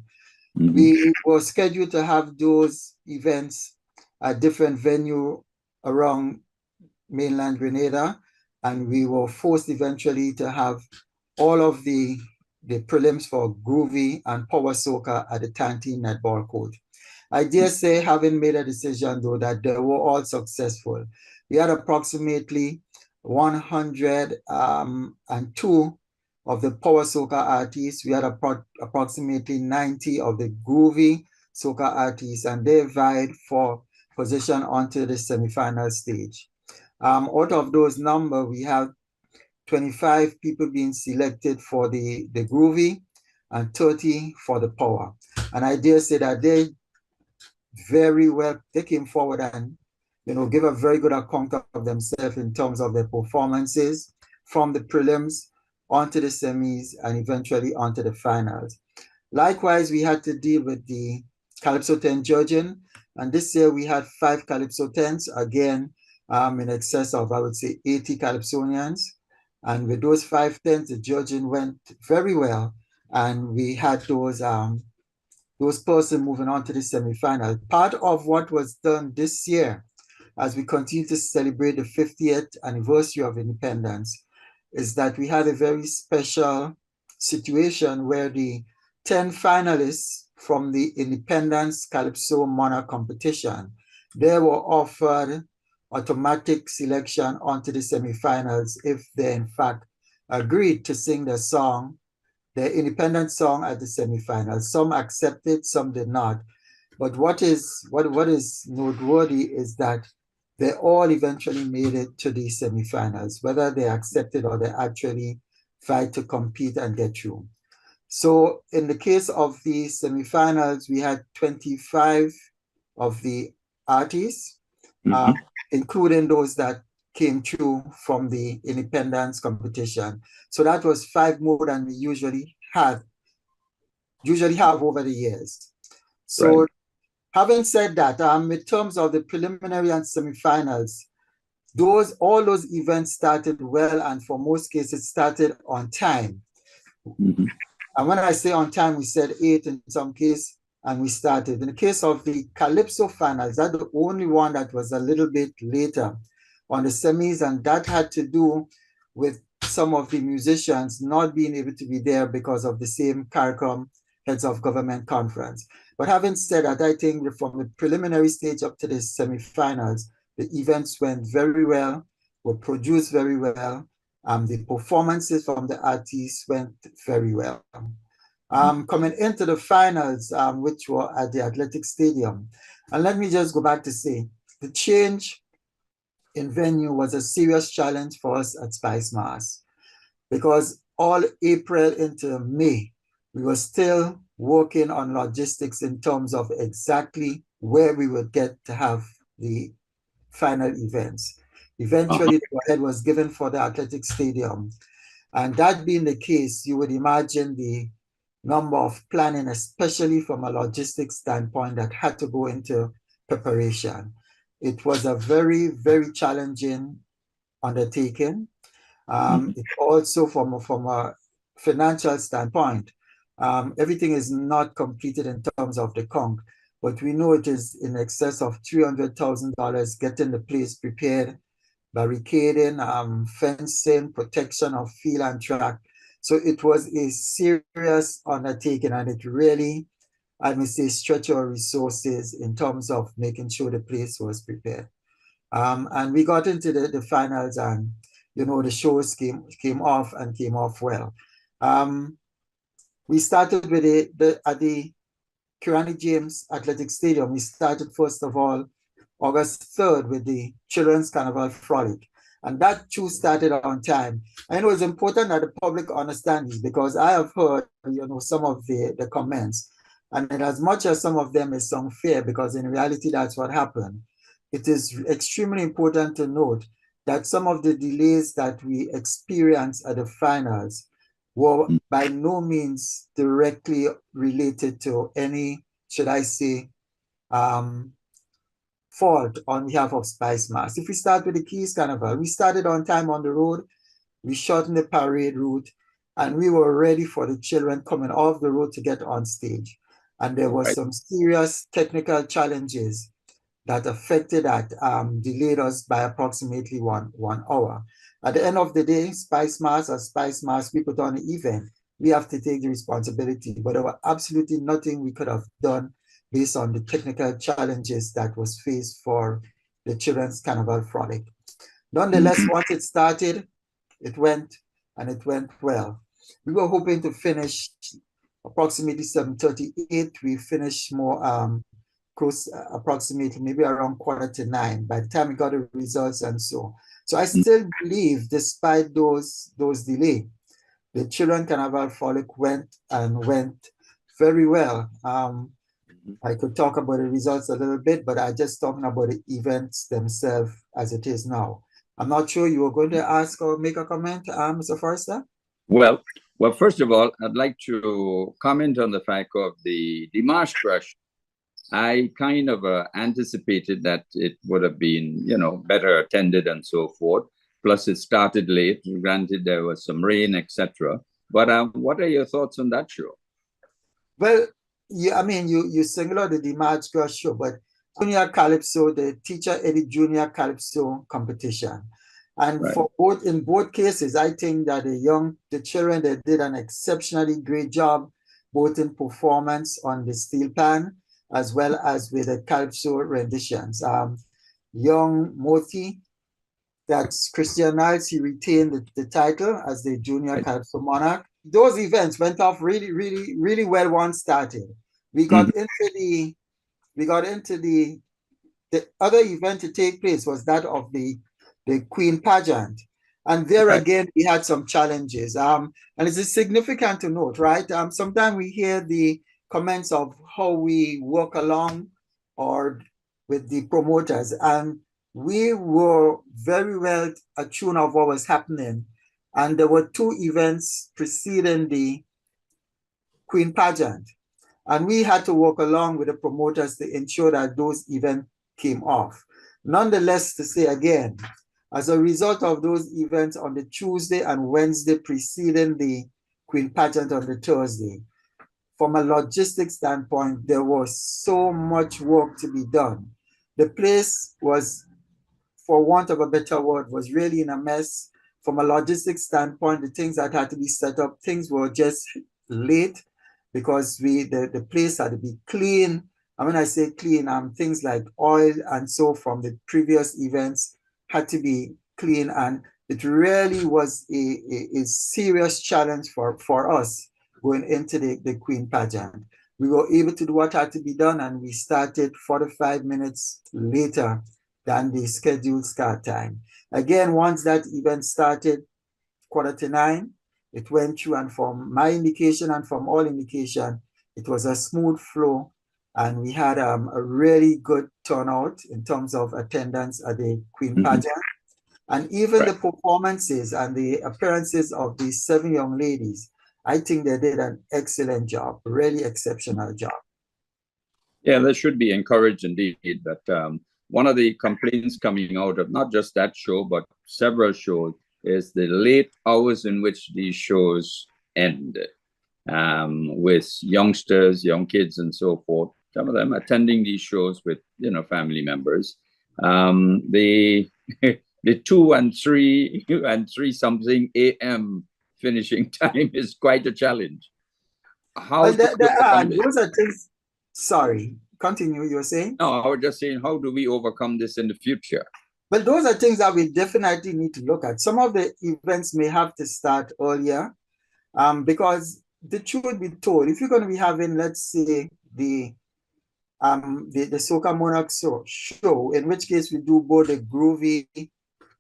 We were scheduled to have those events at different venues around mainland Grenada, and we were forced eventually to have all of the prelims for groovy and power soca at the Tanty netball court. I dare say, having made a decision though, that they were all successful. We had approximately 102 of the power soca artists. We had approximately 90 of the groovy soca artists, and they vied for position onto the semifinal stage. Out of those numbers, we have 25 people being selected for the groovy and 30 for the power. And I dare say that they very well, they came forward and give a very good account of themselves in terms of their performances from the prelims onto the semis and eventually onto the finals. Likewise, we had to deal with the Calypso 10 judging, and this year we had 5 Calypso 10s, again, in excess of, I would say, 80 Calypsonians. And with those 5 10s, the judging went very well, and we had those persons moving on to the semifinal. Part of what was done this year, as we continue to celebrate the 50th anniversary of independence, is that we had a very special situation where the 10 finalists from the Independence Calypso Monarch competition, they were offered automatic selection onto the semifinals if they in fact agreed to sing their song, their independent song at the semifinals. Some accepted, some did not. But what is noteworthy is that they all eventually made it to the semifinals, whether they accepted or they actually tried to compete and get through. So in the case of the semifinals, we had 25 of the artists, including those that came through from the independence competition. So that was 5 more than we usually have over the years. So having said that, in terms of the preliminary and semifinals, all those events started well, and for most cases started on time. And when I say on time, we said 8 in some case, and we started. In the case of the Calypso finals, that's the only one that was a little bit later on the semis, and that had to do with some of the musicians not being able to be there because of the same CARICOM Heads of Government Conference. But having said that, I think from the preliminary stage up to the semifinals, the events went very well, were produced very well. The performances from the artists went very well. Coming into the finals, which were at the Athletic Stadium, and let me just go back to say, the change in venue was a serious challenge for us at Spice Mass, because all April into May, we were still working on logistics in terms of exactly where we would get to have the final events. Eventually, the go-ahead was given for the Athletic Stadium. And that being the case, you would imagine the number of planning, especially from a logistics standpoint, that had to go into preparation. It was a very, very challenging undertaking. It also from a financial standpoint, everything is not completed in terms of the conch, but we know it is in excess of $300,000 getting the place prepared, barricading, fencing, protection of field and track. So it was a serious undertaking, and it really, I must say, stretched our resources in terms of making sure the place was prepared. And we got into the finals, and the shows came off well. We started with at the Kirani James Athletic Stadium. We started first of all August 3rd with the Children's Carnival Frolic. And that too started on time. And it was important that the public understand this, because I have heard, some of the comments, and as much as some of them is unfair, because in reality, that's what happened. It is extremely important to note that some of the delays that we experienced at the finals were by no means directly related to any, should I say, fault on behalf of Spice Mass. If we start with the Keys Carnival, we started on time on the road, we shortened the parade route, and we were ready for the children coming off the road to get on stage. And there was some serious technical challenges that affected that, delayed us by approximately one hour. At the end of the day, Spice Mass, as Spice Mass, we put on an event. We have to take the responsibility, but there was absolutely nothing we could have done based on the technical challenges that was faced for the Children's Carnival Frolic. Nonetheless, once it started, it went, and it went well. We were hoping to finish approximately 7:38. We finished more close, approximately maybe around 8:45 by the time we got the results and so. So I still believe, despite those delays, the Children Carnival Frolic went very well. I could talk about the results a little bit, but I'm just talking about the events themselves as it is now. I'm not sure you were going to ask or make a comment, Mr. Forrester? Well, first of all, I'd like to comment on the fact of the Marsh Crush. I kind of anticipated that it would have been, better attended and so forth. Plus, it started late. Granted, there was some rain, etc. But what are your thoughts on that show? Well, yeah, I mean, you single out the DeMarge Crush show, but Junior Calypso, the Teacher Eddie Junior Calypso competition. And in both cases, I think that the children, they did an exceptionally great job, both in performance on the steel pan, as well as with the Calypso renditions. Young Moti, that's Christian Niles, he retained the title as the Junior Calypso Monarch. Those events went off really, really, really well once started. We got into the other event to take place was that of the Queen Pageant. And there again, we had some challenges. And it's significant to note, right? Sometimes we hear the comments of how we work along or with the promoters. And we were very well attuned of what was happening. And there were 2 events preceding the Queen Pageant. And we had to work along with the promoters to ensure that those events came off. Nonetheless, to say again, as a result of those events on the Tuesday and Wednesday preceding the Queen Pageant on the Thursday, from a logistics standpoint, there was so much work to be done. The place was, for want of a better word, was really in a mess. From a logistics standpoint, the things that had to be set up, things were just late because the place had to be clean. And when I say clean, things like oil and so from the previous events had to be clean. And it really was a serious challenge for us going into the Queen Pageant. We were able to do what had to be done, and we started 45 minutes later than the scheduled start time. Again, once that event started, 8:45, it went through, and from my indication and from all indication, it was a smooth flow, and we had a really good turnout in terms of attendance at the Queen Pageant. And even the performances and the appearances of these 7 young ladies, I think they did an excellent job, really exceptional job. Yeah, that should be encouraged indeed. But one of the complaints coming out of not just that show, but several shows, is the late hours in which these shows end, with youngsters, young kids, and so forth. Some of them attending these shows with, family members. The 2 and 3 and 3 something a.m. finishing time is quite a challenge. Those are things. Sorry, continue. You were saying? No, I was just saying, how do we overcome this in the future? But those are things that we definitely need to look at. Some of the events may have to start earlier, because the truth be told, if you're going to be having, let's say, the Soca Monarch show, in which case we do both the groovy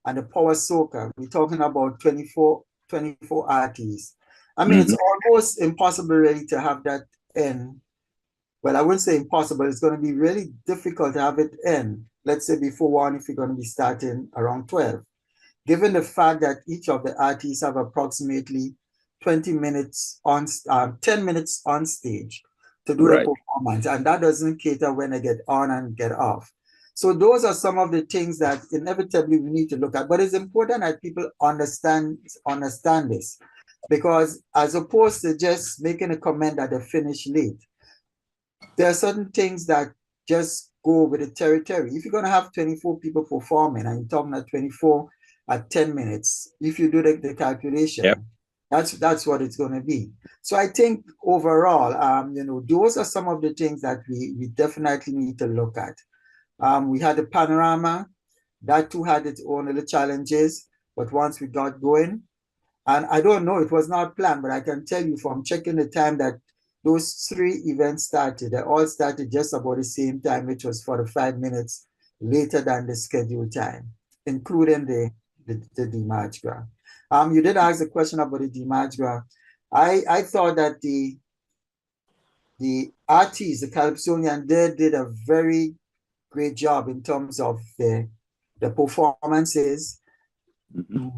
and the power soca, we're talking about 24 artists. I mean, it's almost impossible really to have that end. Well, I wouldn't say impossible. It's going to be really difficult to have it end, let's say before 1, if you're going to be starting around 12. Given the fact that each of the artists have approximately 20 minutes on, 10 minutes on stage to do the performance, and that doesn't cater when they get on and get off. So those are some of the things that inevitably we need to look at. But it's important that people understand this, because as opposed to just making a comment that they finish late, there are certain things that just go with the territory. If you're going to have 24 people performing and you're talking about 24 at 10 minutes, if you do the calculation, that's what it's going to be. So I think overall, those are some of the things that we definitely need to look at. We had the panorama, that too had its own little challenges, but once we got going, and I don't know, it was not planned, but I can tell you from checking the time that those 3 events started, they all started just about the same time, which was 45 minutes later than the scheduled time, including the Dimanche Gras. You did ask a question about the Dimanche Gras. I thought that the artists, the Calypsonian, they did a very great job in terms of the performances.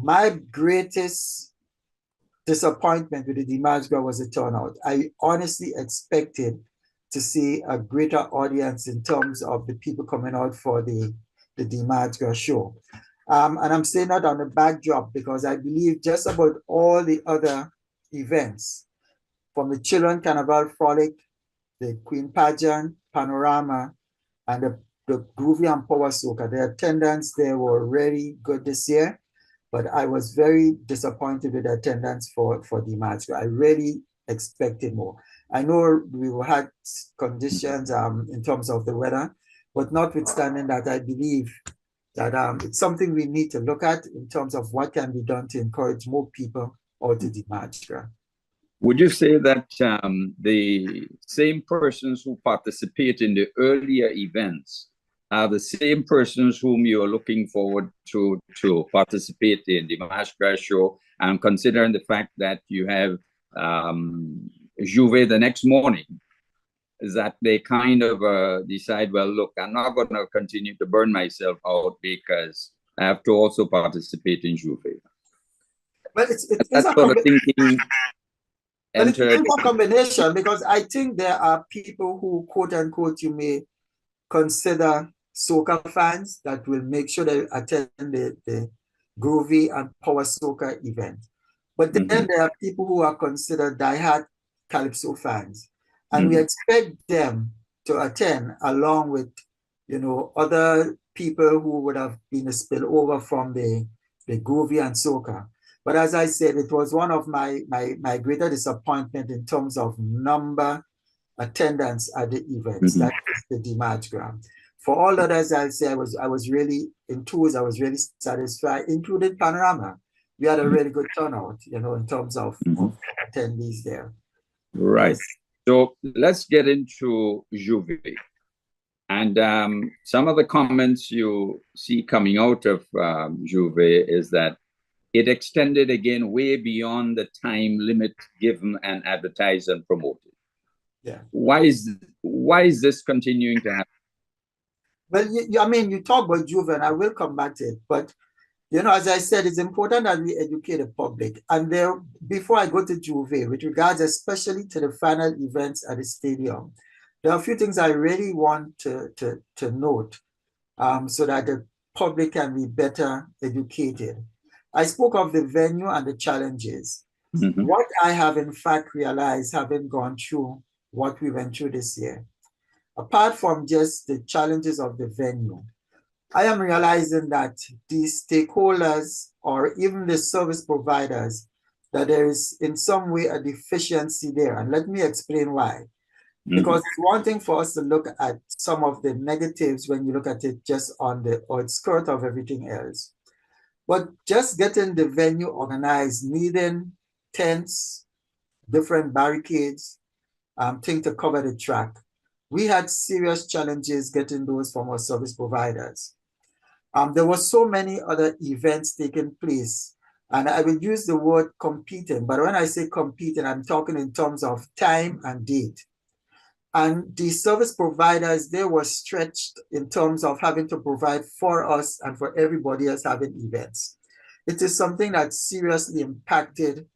My greatest disappointment with the Dimanche Gras was the turnout. I honestly expected to see a greater audience in terms of the people coming out for the Dimanche Gras show. And I'm saying that on the backdrop because I believe just about all the other events, from the Children Carnival Frolic, the Queen Pageant, Panorama, and the Groovy and Power Soca, the attendance there were really good this year. But I was very disappointed with the attendance for Dimanche Gras. I really expected more. I know we had conditions in terms of the weather, but notwithstanding that, I believe that it's something we need to look at in terms of what can be done to encourage more people out to Dimanche Gras. Would you say that the same persons who participate in the earlier events are the same persons whom you are looking forward to participate in the Dimanche Gras show, and considering the fact that you have Juve the next morning, is that they kind of decide, well, look, I'm not going to continue to burn myself out because I have to also participate in Juve. But it's that sort of thinking. But it's a combination, because I think there are people who, quote unquote, you may consider soca fans that will make sure they attend the Groovy and Power Soca event. But then there are people who are considered diehard Calypso fans. And we expect them to attend along with, other people who would have been a spillover from the Groovy and Soca. But as I said, it was one of my greater disappointment in terms of number attendance at the events. That is the Dimanche Gras. For all others, I'll say I was really enthused. I was really satisfied, including Panorama. We had a really good turnout, in terms of attendees there. Right. So let's get into Juve. And some of the comments you see coming out of Juve is that it extended again way beyond the time limit given and advertised and promoted. Yeah. Why is this continuing to happen? Well, you talk about Juve, and I will come back to it. But, as I said, it's important that we educate the public. And before I go to Juve, with regards especially to the final events at the stadium, there are a few things I really want to note so that the public can be better educated. I spoke of the venue and the challenges. What I have in fact realized, having gone through what we went through this year, apart from just the challenges of the venue, I am realizing that the stakeholders or even the service providers, that there is in some way a deficiency there. And let me explain why. Because it's one thing for us to look at some of the negatives when you look at it just on the outskirt of everything else. But just getting the venue organized, needing tents, different barricades, thing to cover the track. We had serious challenges getting those from our service providers. There were so many other events taking place, and I will use the word competing, but when I say competing, I'm talking in terms of time and date. And the service providers, they were stretched in terms of having to provide for us and for everybody else having events. It is something that seriously impacted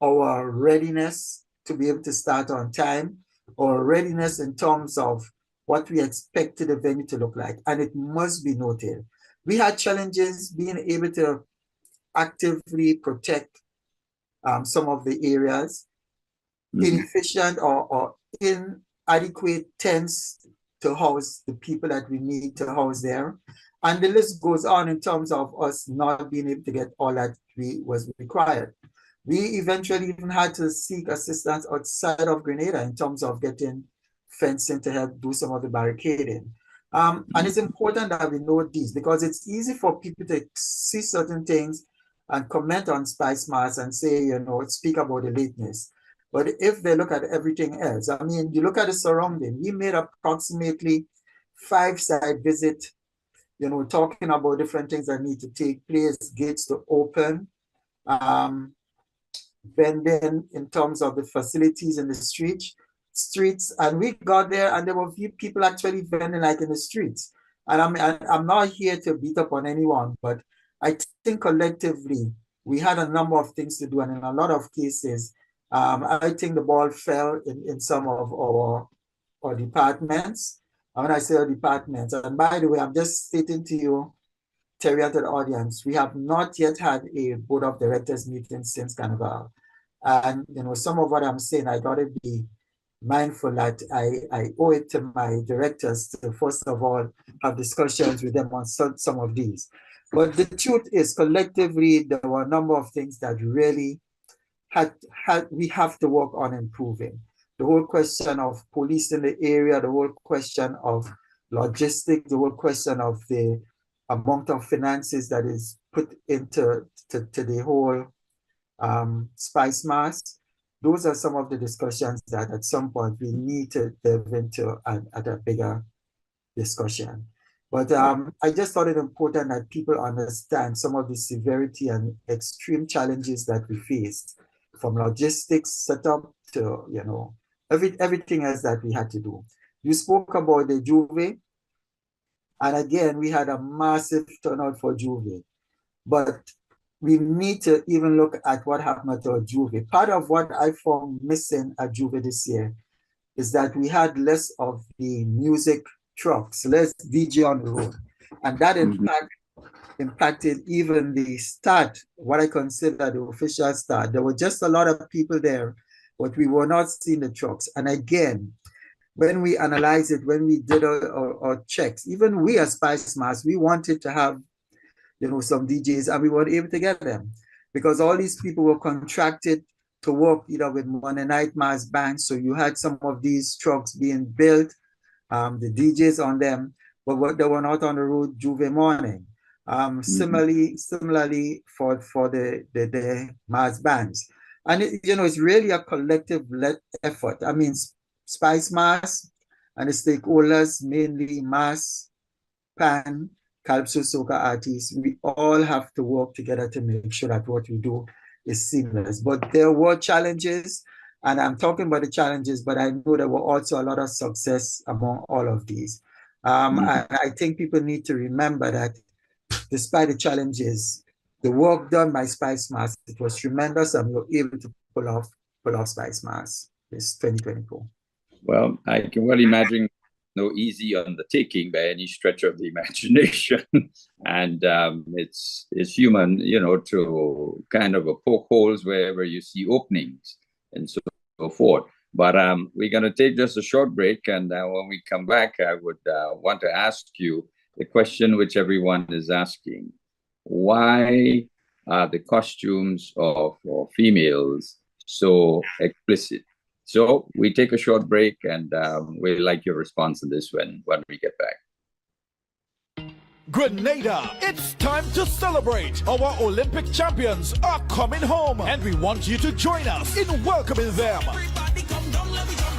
our readiness to be able to start on time, our readiness in terms of what we expected the venue to look like. And it must be noted, we had challenges being able to actively protect some of the areas, inefficient or inadequate tents to house the people that we need to house there. And the list goes on in terms of us not being able to get all that was required. We eventually even had to seek assistance outside of Grenada in terms of getting fencing to help do some of the barricading. And it's important that we know these, because it's easy for people to see certain things and comment on Spice Mass and say, you know, speak about the lateness. But if they look at everything else, I mean, you look at the surrounding, we made approximately 5 site visits, you know, talking about different things that need to take place, gates to open, vending in terms of the facilities in the streets. And we got there and there were few people actually vending like in the streets. And I'm not here to beat up on anyone, but I think collectively we had a number of things to do. And in a lot of cases, I think the ball fell in some of our departments. And when I say our departments, and by the way, I'm just stating to you, Terry, and to the audience, we have not yet had a board of directors meeting since Carnival. And you know, some of what I'm saying, I gotta be mindful that I owe it to my directors to first of all have discussions with them on some of these. But the truth is, collectively, there were a number of things that really we have to work on improving. The whole question of police in the area, the whole question of logistics, the whole question of the amount of finances that is put into the whole Spice Mass. Those are some of the discussions that at some point we need to delve into at a bigger discussion. But I just thought it important that people understand some of the severity and extreme challenges that we face, from logistics setup to, you know, everything else that we had to do. You spoke about the Juve, and again, we had a massive turnout for Juve, but we need to even look at what happened at our Juve. Part of what I found missing at Juve this year is that we had less of the music trucks, less DJ on the road. And that impacted even the start, what I consider the official start. There were just a lot of people there, but we were not seeing the trucks. And again, when we analyzed it, when we did our checks, even we as Spice Mass, we wanted to have, you know, some DJs, and we weren't able to get them because all these people were contracted to work either with Monday night mass bands. So you had some of these trucks being built, the DJs on them, but they were not on the road Juve morning. Similarly for the mass bands. And you know, it's really a collective effort. I mean, Spice Mass and the stakeholders, mainly Mass, Pan, Calypso Soca artists, we all have to work together to make sure that what we do is seamless. But there were challenges, and I'm talking about the challenges, but I know there were also a lot of success among all of these. And I think people need to remember that despite the challenges, the work done by Spice Mass, it was tremendous, and we were able to pull off Spice Mass this 2024. Well, I can well imagine no easy undertaking by any stretch of the imagination. And it's human, you know, to kind of poke holes wherever you see openings and so forth. But we're going to take just a short break. And when we come back, I would want to ask you the question which everyone is asking. Why are the costumes of females so explicit? So we take a short break, and we'd like your response to this when we get back. Grenada, it's time to celebrate. Our Olympic champions are coming home, and we want you to join us in welcoming them.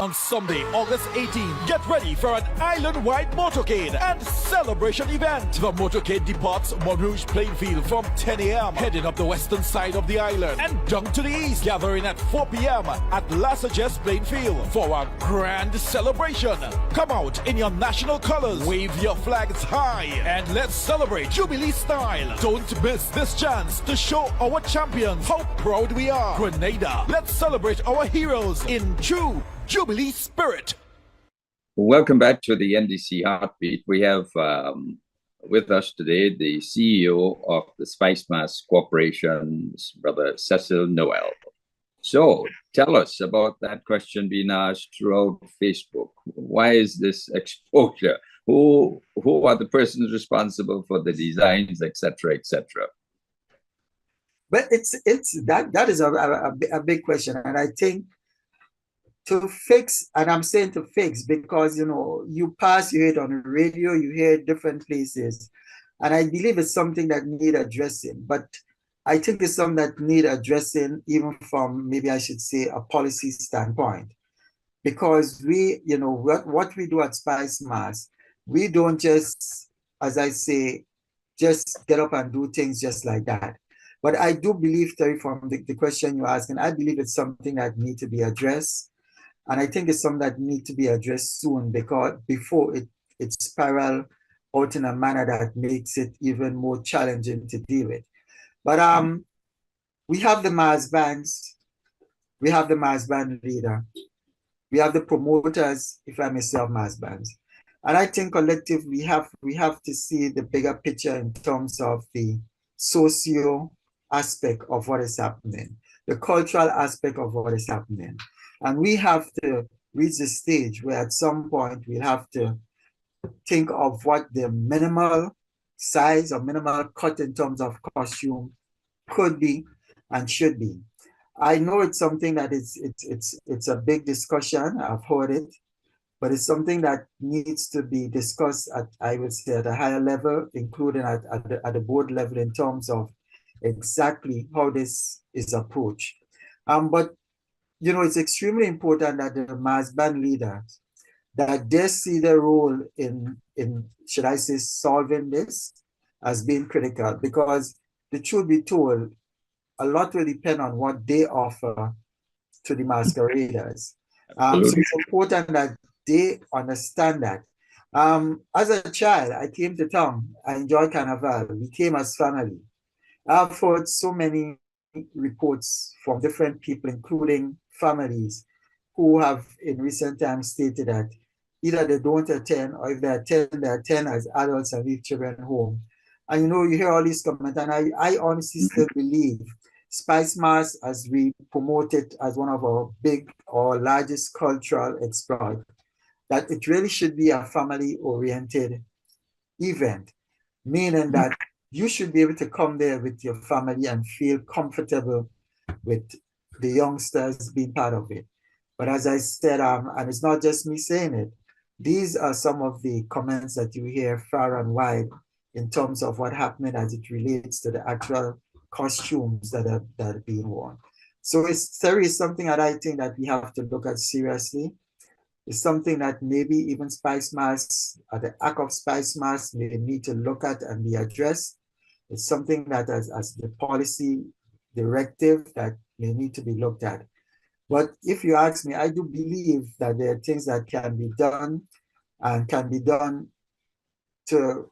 On Sunday, August 18, get ready for an island-wide motorcade and celebration event. The motorcade departs Montrouge Plainfield from 10 a.m., heading up the western side of the island and down to the east, gathering at 4 p.m. at La Sagesse Plainfield for a grand celebration. Come out in your national colors, wave your flags high, and let's celebrate Jubilee style. Don't miss this chance to show our champions how proud we are. Grenada, let's celebrate our heroes in true Jubilee spirit. Welcome back to the NDC Heartbeat. We have with us today the CEO of the Spice Mask Corporation, Brother Cecil Noel. So tell us about that question being asked throughout Facebook. Why is this exposure? Who are the persons responsible for the designs, etc., etc.? But that is a big question, and I think to fix, and I'm saying to fix because you hear it on the radio, you hear it different places, and I believe it's something that need addressing. But I think it's something that need addressing even from, maybe I should say, a policy standpoint, because we, what we do at Spice Mask, we don't just, as I say, just get up and do things just like that. But I do believe, Terry, from the question you're asking, I believe it's something that needs to be addressed. And I think it's something that needs to be addressed soon, because before it spiral out in a manner that makes it even more challenging to deal with. But we have the mass bands, we have the mass band leader, we have the promoters, if I may say, of mass bands. And I think collectively we have to see the bigger picture in terms of the socio aspect of what is happening, the cultural aspect of what is happening. And we have to reach the stage where at some point we'll have to think of what the minimal size or minimal cut in terms of costume could be and should be. I know it's something that it's a big discussion, I've heard it, but it's something that needs to be discussed at, I would say, at a higher level, including at the board level in terms of exactly how this is approached. But it's extremely important that the mass band leaders, that they see their role in should I say, solving this as being critical, because the truth be told, a lot will depend on what they offer to the masqueraders. So it's important that they understand that. As a child, I came to town, I enjoyed Carnival, we came as family. I've heard so many reports from different people, including families, who have in recent times stated that either they don't attend, or if they attend as adults and leave children home. And you hear all these comments, and I honestly still believe Spice Mask, as we promote it as one of our big or largest cultural exploits, that it really should be a family-oriented event, meaning that you should be able to come there with your family and feel comfortable with the youngsters being part of it. But as I said, and it's not just me saying it, these are some of the comments that you hear far and wide in terms of what happened as it relates to the actual costumes that are being worn. So it's something that I think that we have to look at seriously. It's something that maybe even Spice Masks, the act of Spice Masks, may need to look at and be addressed. It's something that as the policy directive that may need to be looked at. But if you ask me, I do believe that there are things that can be done and can be done to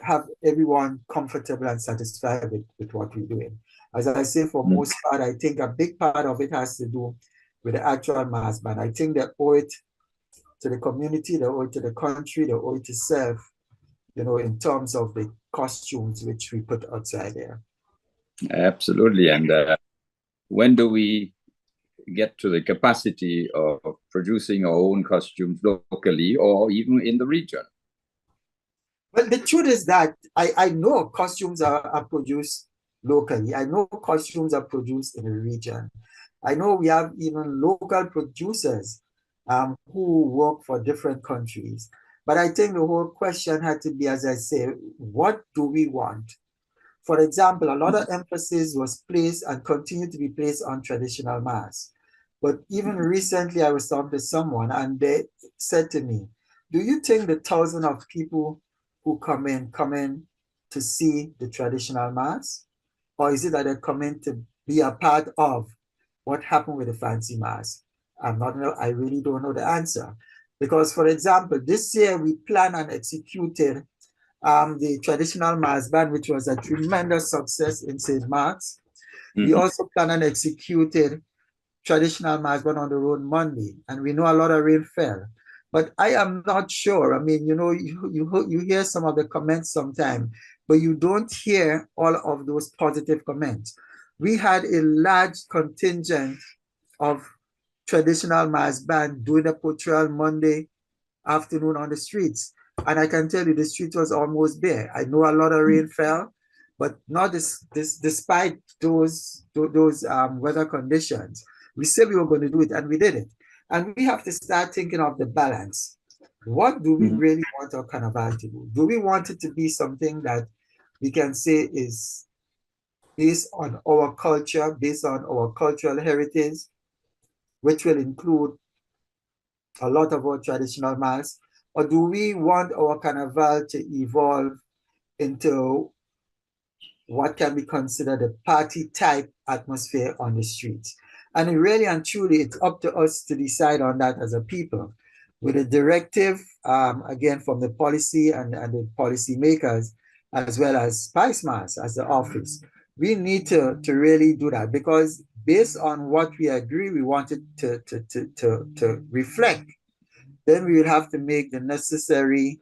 have everyone comfortable and satisfied with what we're doing. As I say, for most part, I think a big part of it has to do with the actual mass band. I think they owe it to the community, they owe it to the country, they owe it to self, in terms of the costumes which we put outside there. Absolutely. And when do we get to the capacity of producing our own costumes locally or even in the region? Well, the truth is that I know costumes are produced locally. I know costumes are produced in the region. I know we have even local producers who work for different countries. But I think the whole question had to be, as I say, what do we want? For example, a lot of emphasis was placed and continued to be placed on traditional masks. But even recently, I was talking to someone and they said to me, do you think the thousands of people who come in to see the traditional mass? Or is it that they're coming to be a part of what happened with the fancy mass? I really don't know the answer. Because, for example, this year we planned and executed the traditional mass band, which was a tremendous success in St. Mark's. We also planned and executed traditional mass band on the road Monday, and we know a lot of rain fell. But I am not sure. I mean, you hear some of the comments sometimes, but you don't hear all of those positive comments. We had a large contingent of traditional mass band doing a patrol Monday afternoon on the streets. And I can tell you the street was almost bare. I know a lot of rain fell, but not despite those weather conditions. We said we were going to do it and we did it. And we have to start thinking of the balance. What do we really want our carnival to do? Do we want it to be something that we can say is based on our culture, based on our cultural heritage, which will include a lot of our traditional mass? Or do we want our carnival to evolve into what can be considered a party type atmosphere on the streets? And really and truly, it's up to us to decide on that as a people. With a directive, again, from the policy and the policy makers, as well as Spice Mass as the office, we need to really do that, because based on what we agree we wanted to reflect, then we will have to make the necessary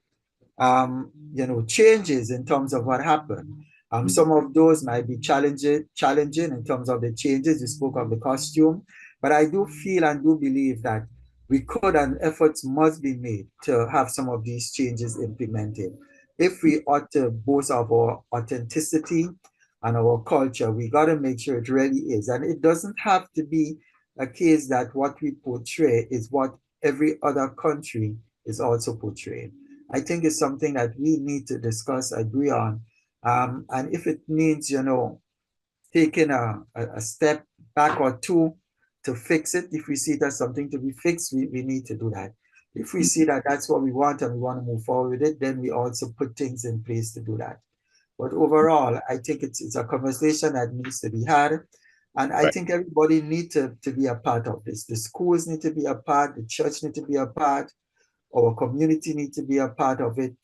changes in terms of what happened. Some of those might be challenging in terms of the changes. You spoke of the costume, but I do feel and do believe that we could, and efforts must be made to have some of these changes implemented. If we ought to boast of our authenticity and our culture, we got to make sure it really is. And it doesn't have to be a case that what we portray is what every other country is also portraying. I think it's something that we need to discuss, agree on. And if it means, taking a step back or two to fix it, if we see that's something to be fixed, we need to do that. If we see that that's what we want and we want to move forward with it, then we also put things in place to do that. But overall, I think it's a conversation that needs to be had. And I think everybody needs to be a part of this. The schools need to be a part, the church need to be a part, our community need to be a part of it,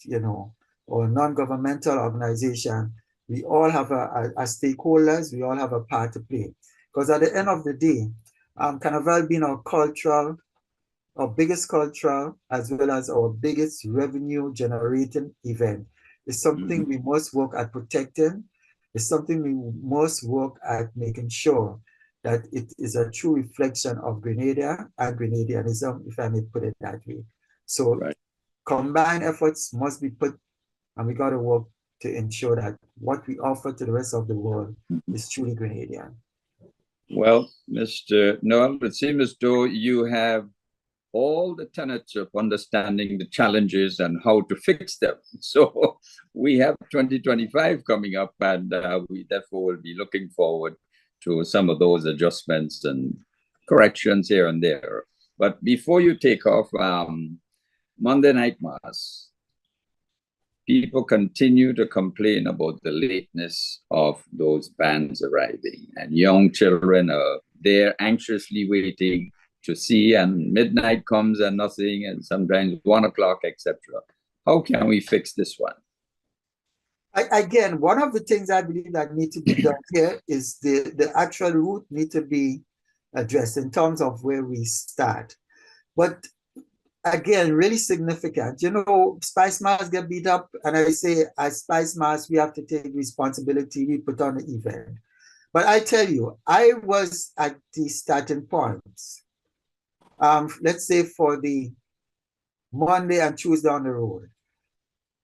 or non-governmental organization. We all have as stakeholders, we all have a part to play. Because at the end of the day, Carnival being our biggest cultural, as well as our biggest revenue generating event, is something we must work at protecting. It's something we must work at making sure that it is a true reflection of Grenada and Grenadianism, if I may put it that way. So combined efforts must be put, and we got to work to ensure that what we offer to the rest of the world is truly Grenadian. Well, Mr. Noel, it seems as though you have all the tenets of understanding the challenges and how to fix them. So we have 2025 coming up, and we therefore will be looking forward to some of those adjustments and corrections here and there. But before you take off, Monday Night Mass, people continue to complain about the lateness of those bands arriving, and young children are there anxiously waiting to see, and midnight comes and nothing, and sometimes 1 o'clock, etc. How can we fix this one? Again, one of the things I believe that need to be done here is the actual route need to be addressed in terms of where we start. But again, really significant. Spice Mass get beat up, and I say as Spice Mass, we have to take responsibility. We put on the event. But I tell you, I was at the starting points. Let's say for the Monday and Tuesday on the road.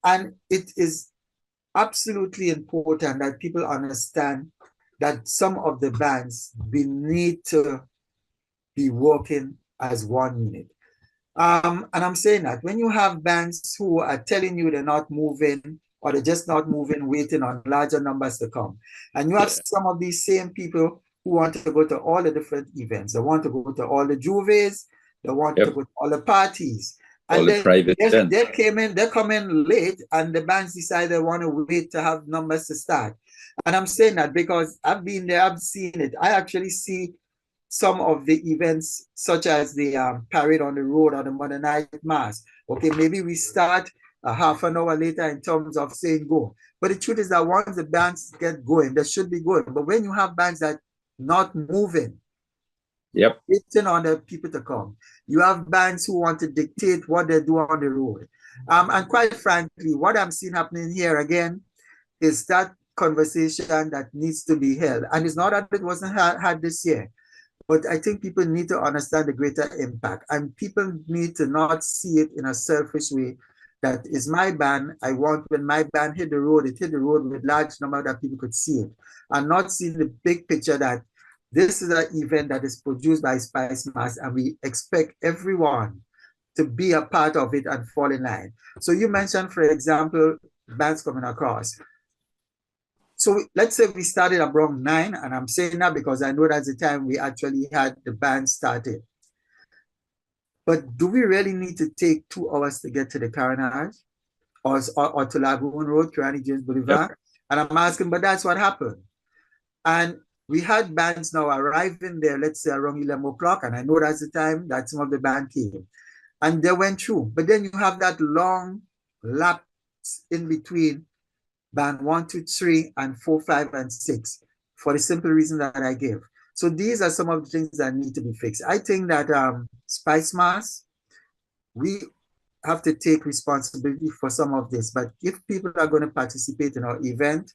And it is absolutely important that people understand that some of the bands, we need to be working as one unit. And I'm saying that when you have bands who are telling you they're not moving, or they're just not moving, waiting on larger numbers to come, and you have some of these same people who want to go to all the different events. They want to go to all the juves. They want to go to all the parties. All And the then private events. they come in late, and the bands decide they want to wait to have numbers to start. And I'm saying that because I've been there, I've seen it. I actually see some of the events, such as the parade on the road or the Monday night mass. Okay, maybe we start a half an hour later in terms of saying go. But the truth is that once the bands get going, they should be going. But when you have bands that not moving, waiting on the people to come, you have bands who want to dictate what they do on the road. And quite frankly, what I'm seeing happening here again is that conversation that needs to be held. And it's not that it wasn't had this year, but I think people need to understand the greater impact, and people need to not see it in a selfish way. That is my band. I want, when my band hit the road, it hit the road with large number that people could see it, and not see the big picture that this is an event that is produced by Spice Mass, and we expect everyone to be a part of it and fall in line. So you mentioned, for example, bands coming across. So let's say we started around 9, and I'm saying that because I know that's the time we actually had the band started. But do we really need to take 2 hours to get to the Carnival or to Lagoon Road, Kirani James Boulevard? And I'm asking, but that's what happened. And we had bands now arriving there, let's say around 11 o'clock, and I know that's the time that some of the band came. And they went through. But then you have that long lapse in between band 1, 2, 3, and 4, 5, and 6, for the simple reason that I gave. So these are some of the things that need to be fixed. I think that Spice Mass, we have to take responsibility for some of this. But if people are going to participate in our event,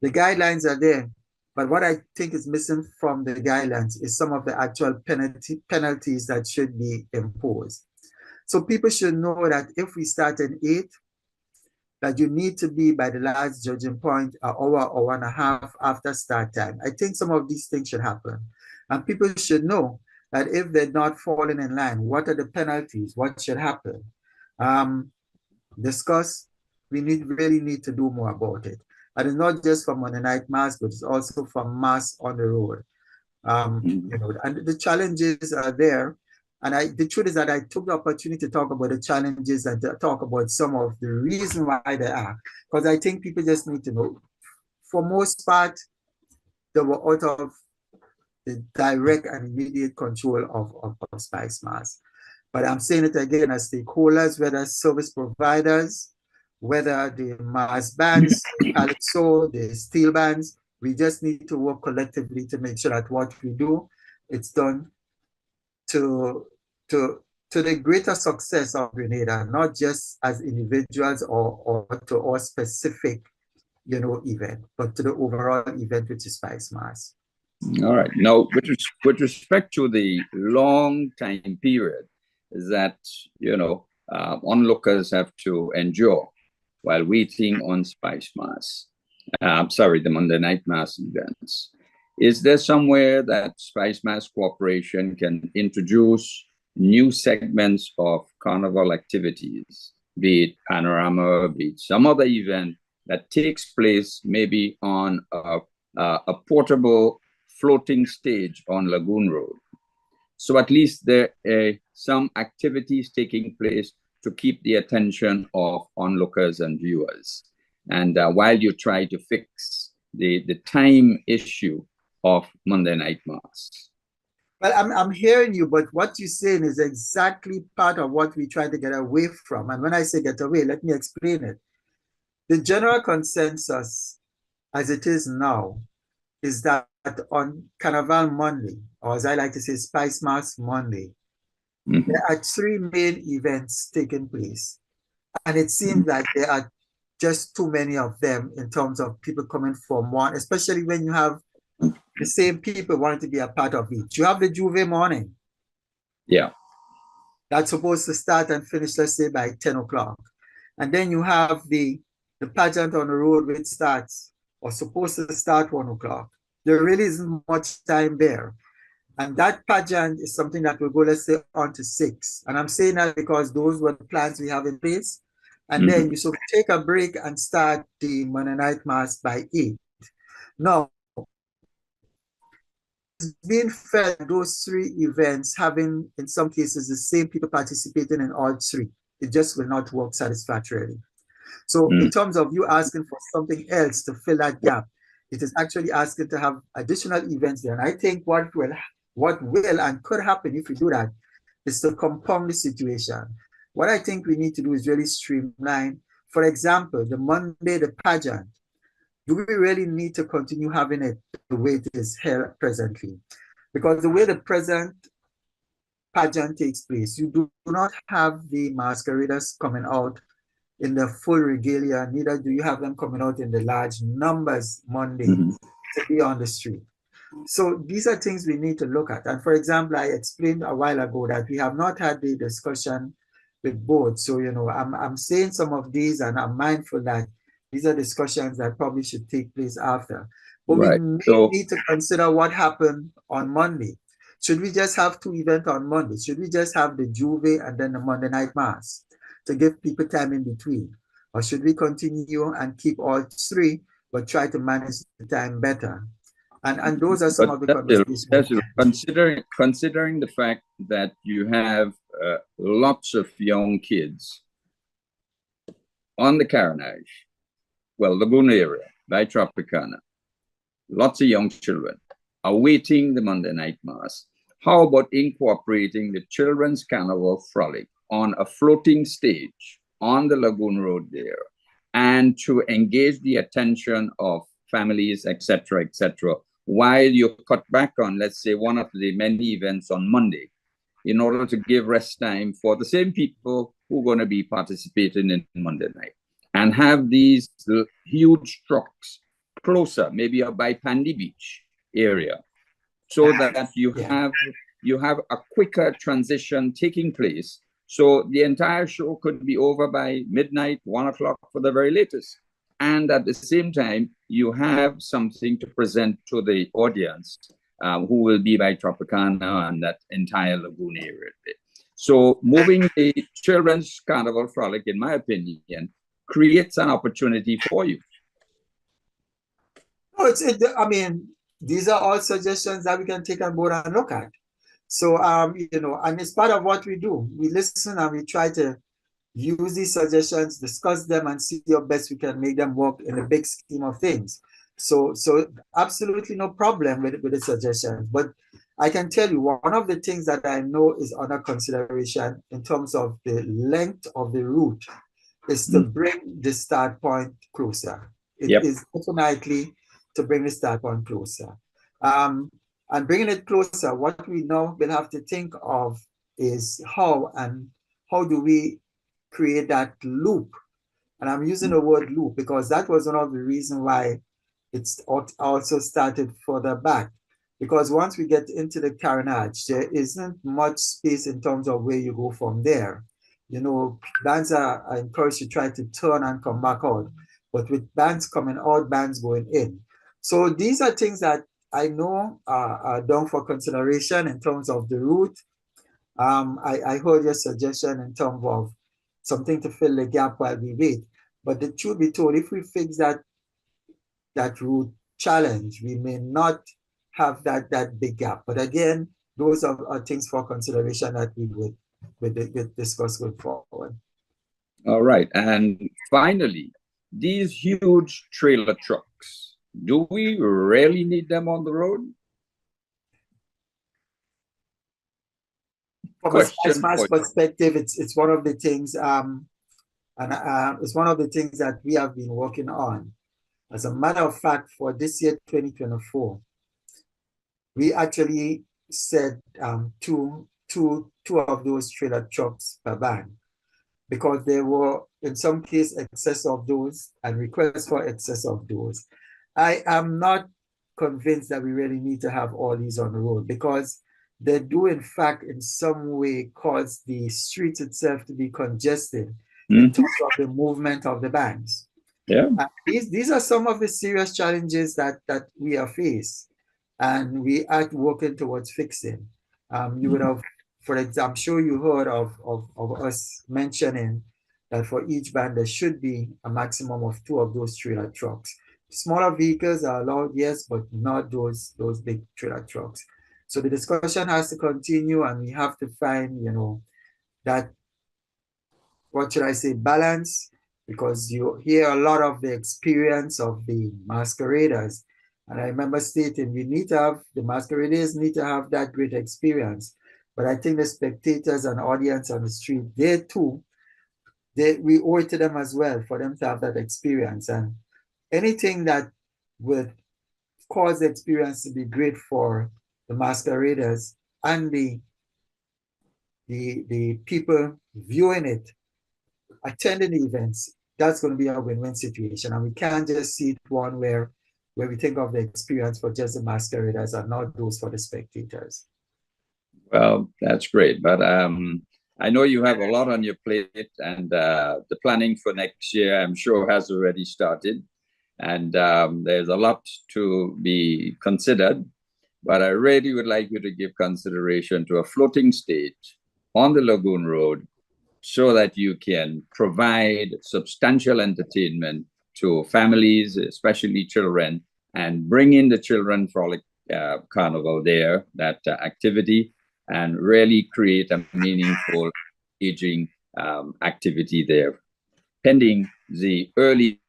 the guidelines are there. But what I think is missing from the guidelines is some of the actual penalties that should be imposed. So people should know that if we start at 8, that you need to be by the last judging point an hour or 1.5 after start time. I think some of these things should happen. And people should know that if they're not falling in line, what are the penalties? What should happen? Discuss. We really need to do more about it. And it's not just for Monday night mass, but it's also for mass on the road. You know, and the challenges are there. And the truth is that I took the opportunity to talk about the challenges and to talk about some of the reasons why they are. Because I think people just need to know. For most part, they were out of the direct and immediate control of Spice Mass. But I'm saying it again, as stakeholders, whether service providers, whether the mass bands, the calypso, the steel bands, we just need to work collectively to make sure that what we do, it's done to the greater success of Grenada, not just as individuals or to our specific, you know, event, but to the overall event, which is Spice Mass. All right. Now, with respect to the long time period that, you know, onlookers have to endure while waiting on Spice Mass, the Monday night mass events, is there somewhere that Spice Mass Corporation can introduce new segments of carnival activities, be it panorama, be it some other event that takes place maybe on a portable floating stage on Lagoon Road? So at least there are some activities taking place to keep the attention of onlookers and viewers. And while you try to fix the time issue of Monday night mass. Well, I'm hearing you, but what you're saying is exactly part of what we try to get away from. And when I say get away, let me explain it. The general consensus, as it is now, is that on Carnival Monday, or as I like to say, Spice Mass Monday, there are 3 main events taking place. And it seems like there are just too many of them in terms of people coming from one, especially when you have the same people wanting to be a part of each. You have the Juve morning. Yeah. That's supposed to start and finish, let's say, by 10 o'clock. And then you have the pageant on the road, which starts, or supposed to start 1 o'clock. There really isn't much time there. And that pageant is something that will go, let's say, on to 6. And I'm saying that because those were the plans we have in place. And then you should take a break and start the Monday night mass by 8. Now, been felt those three events having, in some cases, the same people participating in all three. It just will not work satisfactorily. So in terms of you asking for something else to fill that gap, it is actually asking to have additional events there. And I think what will and could happen if we do that is to compound the situation. What I think we need to do is really streamline. For example, the Monday, the pageant. Do we really need to continue having it the way it is here presently? Because the way the present pageant takes place, you do not have the masqueraders coming out in the full regalia, neither do you have them coming out in the large numbers Monday to be on the street. So these are things we need to look at. And for example, I explained a while ago that we have not had the discussion with both. So, you know, I'm saying some of these and I'm mindful that these are discussions that probably should take place after. But we may need to consider what happened on Monday. Should we just have two events on Monday? Should we just have the Juve and then the Monday night mass to give people time in between? Or should we continue and keep all three, but try to manage the time better? And those are some of the conversations. Considering the fact that you have lots of young kids on the Carnage, well, Lagoon area, by Tropicana, lots of young children awaiting the Monday night mass. How about incorporating the Children's Carnival Frolic on a floating stage on the Lagoon Road there, and to engage the attention of families, etc., while you cut back on, let's say, one of the many events on Monday, in order to give rest time for the same people who are going to be participating in Monday night, and have these huge trucks closer, maybe up by Pandy Beach area, so that you have a quicker transition taking place. So the entire show could be over by midnight, 1 o'clock for the very latest. And at the same time, you have something to present to the audience who will be by Tropicana and that entire Lagoon area. So moving the Children's Carnival Frolic, in my opinion, creates an opportunity for you. No, I mean, these are all suggestions that we can take on board and look at. So, you know, and it's part of what we do. We listen and we try to use these suggestions, discuss them, and see how best we can make them work in the big scheme of things. So absolutely no problem with the suggestions. But I can tell you, one of the things that I know is under consideration in terms of the length of the route is to bring the start point closer. It is definitely to bring the start point closer. And bringing it closer, what we now will have to think of is how do we create that loop. And I'm using the word loop because that was one of the reasons why it's also started further back. Because once we get into the carnage, there isn't much space in terms of where you go from there. You know, bands are encouraged to try to turn and come back out. But with bands coming out, bands going in. So these are things that I know are done for consideration in terms of the route. I heard your suggestion in terms of something to fill the gap while we wait. But the truth be told, if we fix that route challenge, we may not have that big gap. But again, those are things for consideration that we would discuss going forward. All right. And finally, these huge trailer trucks, do we really need them on the road? From a Spice perspective, it's one of the things, it's one of the things that we have been working on. As a matter of fact, for this year, 2024, we actually said two of those trailer trucks per band, because there were, in some cases, excess of those and requests for excess of those. I am not convinced that we really need to have all these on the road, because they do, in fact, in some way cause the streets itself to be congested in terms of the movement of the bands. Yeah. These are some of the serious challenges that we are faced, and we are working towards fixing. You would have, for example, I'm sure you heard of us mentioning that for each band there should be a maximum of 2 of those trailer trucks Smaller vehicles are allowed, yes, but not those big trailer trucks. So the discussion has to continue, and we have to find, that, what should I say, balance, because you hear a lot of the experience of the masqueraders. And I remember stating the masqueraders need to have that great experience. But I think the spectators and audience on the street, they too, we owe it to them as well for them to have that experience. And anything that would cause the experience to be great for the masqueraders and the people viewing it, attending the events, that's going to be a win-win situation. And we can't just see it one where we think of the experience for just the masqueraders and not those for the spectators. Well, that's great. But I know you have a lot on your plate, and the planning for next year, I'm sure, has already started. And there's a lot to be considered. But I really would like you to give consideration to a floating stage on the Lagoon Road, so that you can provide substantial entertainment to families, especially children, and bring in the Children Frolic Carnival there, that activity, and really create a meaningful, engaging activity there, pending the early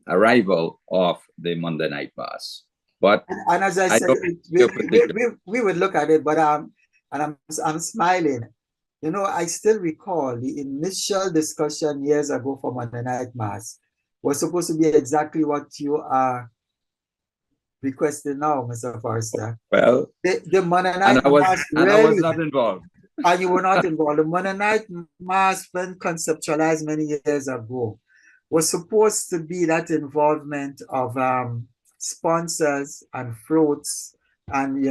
arrival of the Monday night mass. But and as I said, we would look at it, but and I'm smiling. I still recall the initial discussion years ago for Monday night mass was supposed to be exactly what you are requesting now, Mr. Forrester. Well, the Monday night mass, I was not involved. And you were not involved. The Monday night mass, when conceptualized many years ago, was supposed to be that involvement of sponsors and floats, and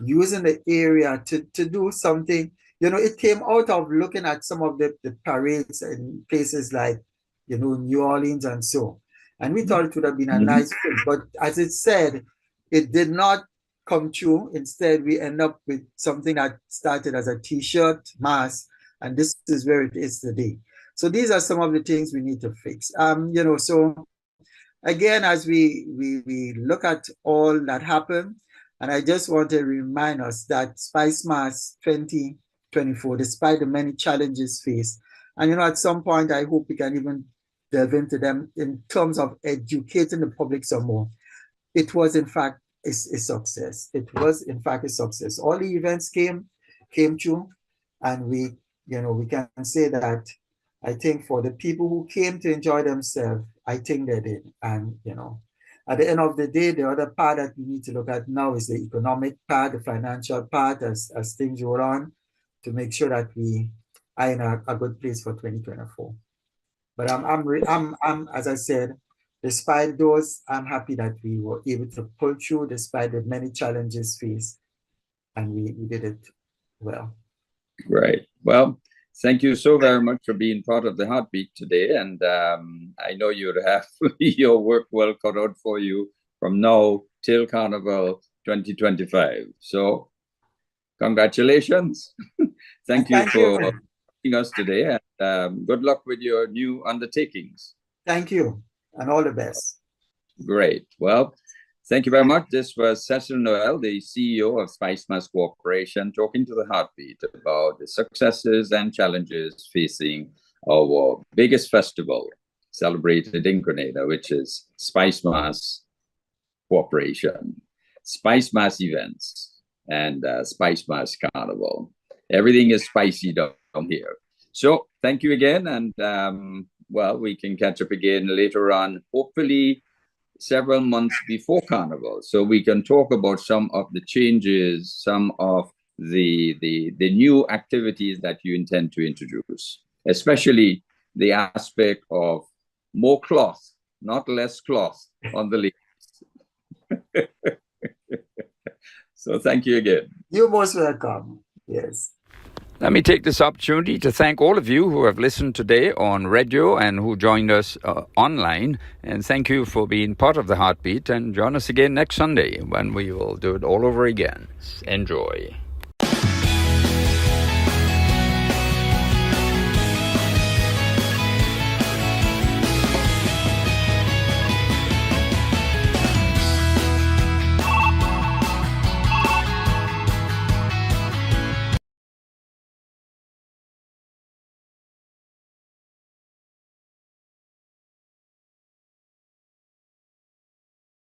using the area to do something. It came out of looking at some of the parades in places like, New Orleans and so. And we thought it would have been a nice thing. But as it said, it did not come true. Instead, we end up with something that started as a T-shirt mass, and this is where it is today. So these are some of the things we need to fix. So again, as we look at all that happened, and I just want to remind us that Spice Mass 2024, despite the many challenges faced, and at some point, I hope we can even delve into them in terms of educating the public some more. It was, in fact, a success. It was, in fact, a success. All the events came true, and we can say that I think for the people who came to enjoy themselves, I think they did. And, at the end of the day, the other part that we need to look at now is the economic part, the financial part, as things roll on, to make sure that we are in a good place for 2024. But I'm as I said, despite those, I'm happy that we were able to pull through despite the many challenges faced, and we did it well. Right. Well, thank you so very much for being part of the Heartbeat today. And I know you'd have your work well cut out for you from now till Carnival 2025. So congratulations. Thank you for joining us today. And good luck with your new undertakings. Thank you, and all the best. Great. Well, thank you very much. This was Cecil Noel, the CEO of Spice Mass Corporation, talking to the Heartbeat about the successes and challenges facing our biggest festival celebrated in Grenada, which is Spice Mass Corporation, Spice Mass Events, and Spice Mass Carnival. Everything is spicy down here. So thank you again. And well, we can catch up again later on, hopefully several months before Carnival, so we can talk about some of the changes, some of the new activities that you intend to introduce, especially the aspect of more cloth, not less cloth on the ladies. So thank you again. You're most welcome. Yes. Let me take this opportunity to thank all of you who have listened today on radio and who joined us online. And thank you for being part of the Heartbeat. And join us again next Sunday when we will do it all over again. Enjoy.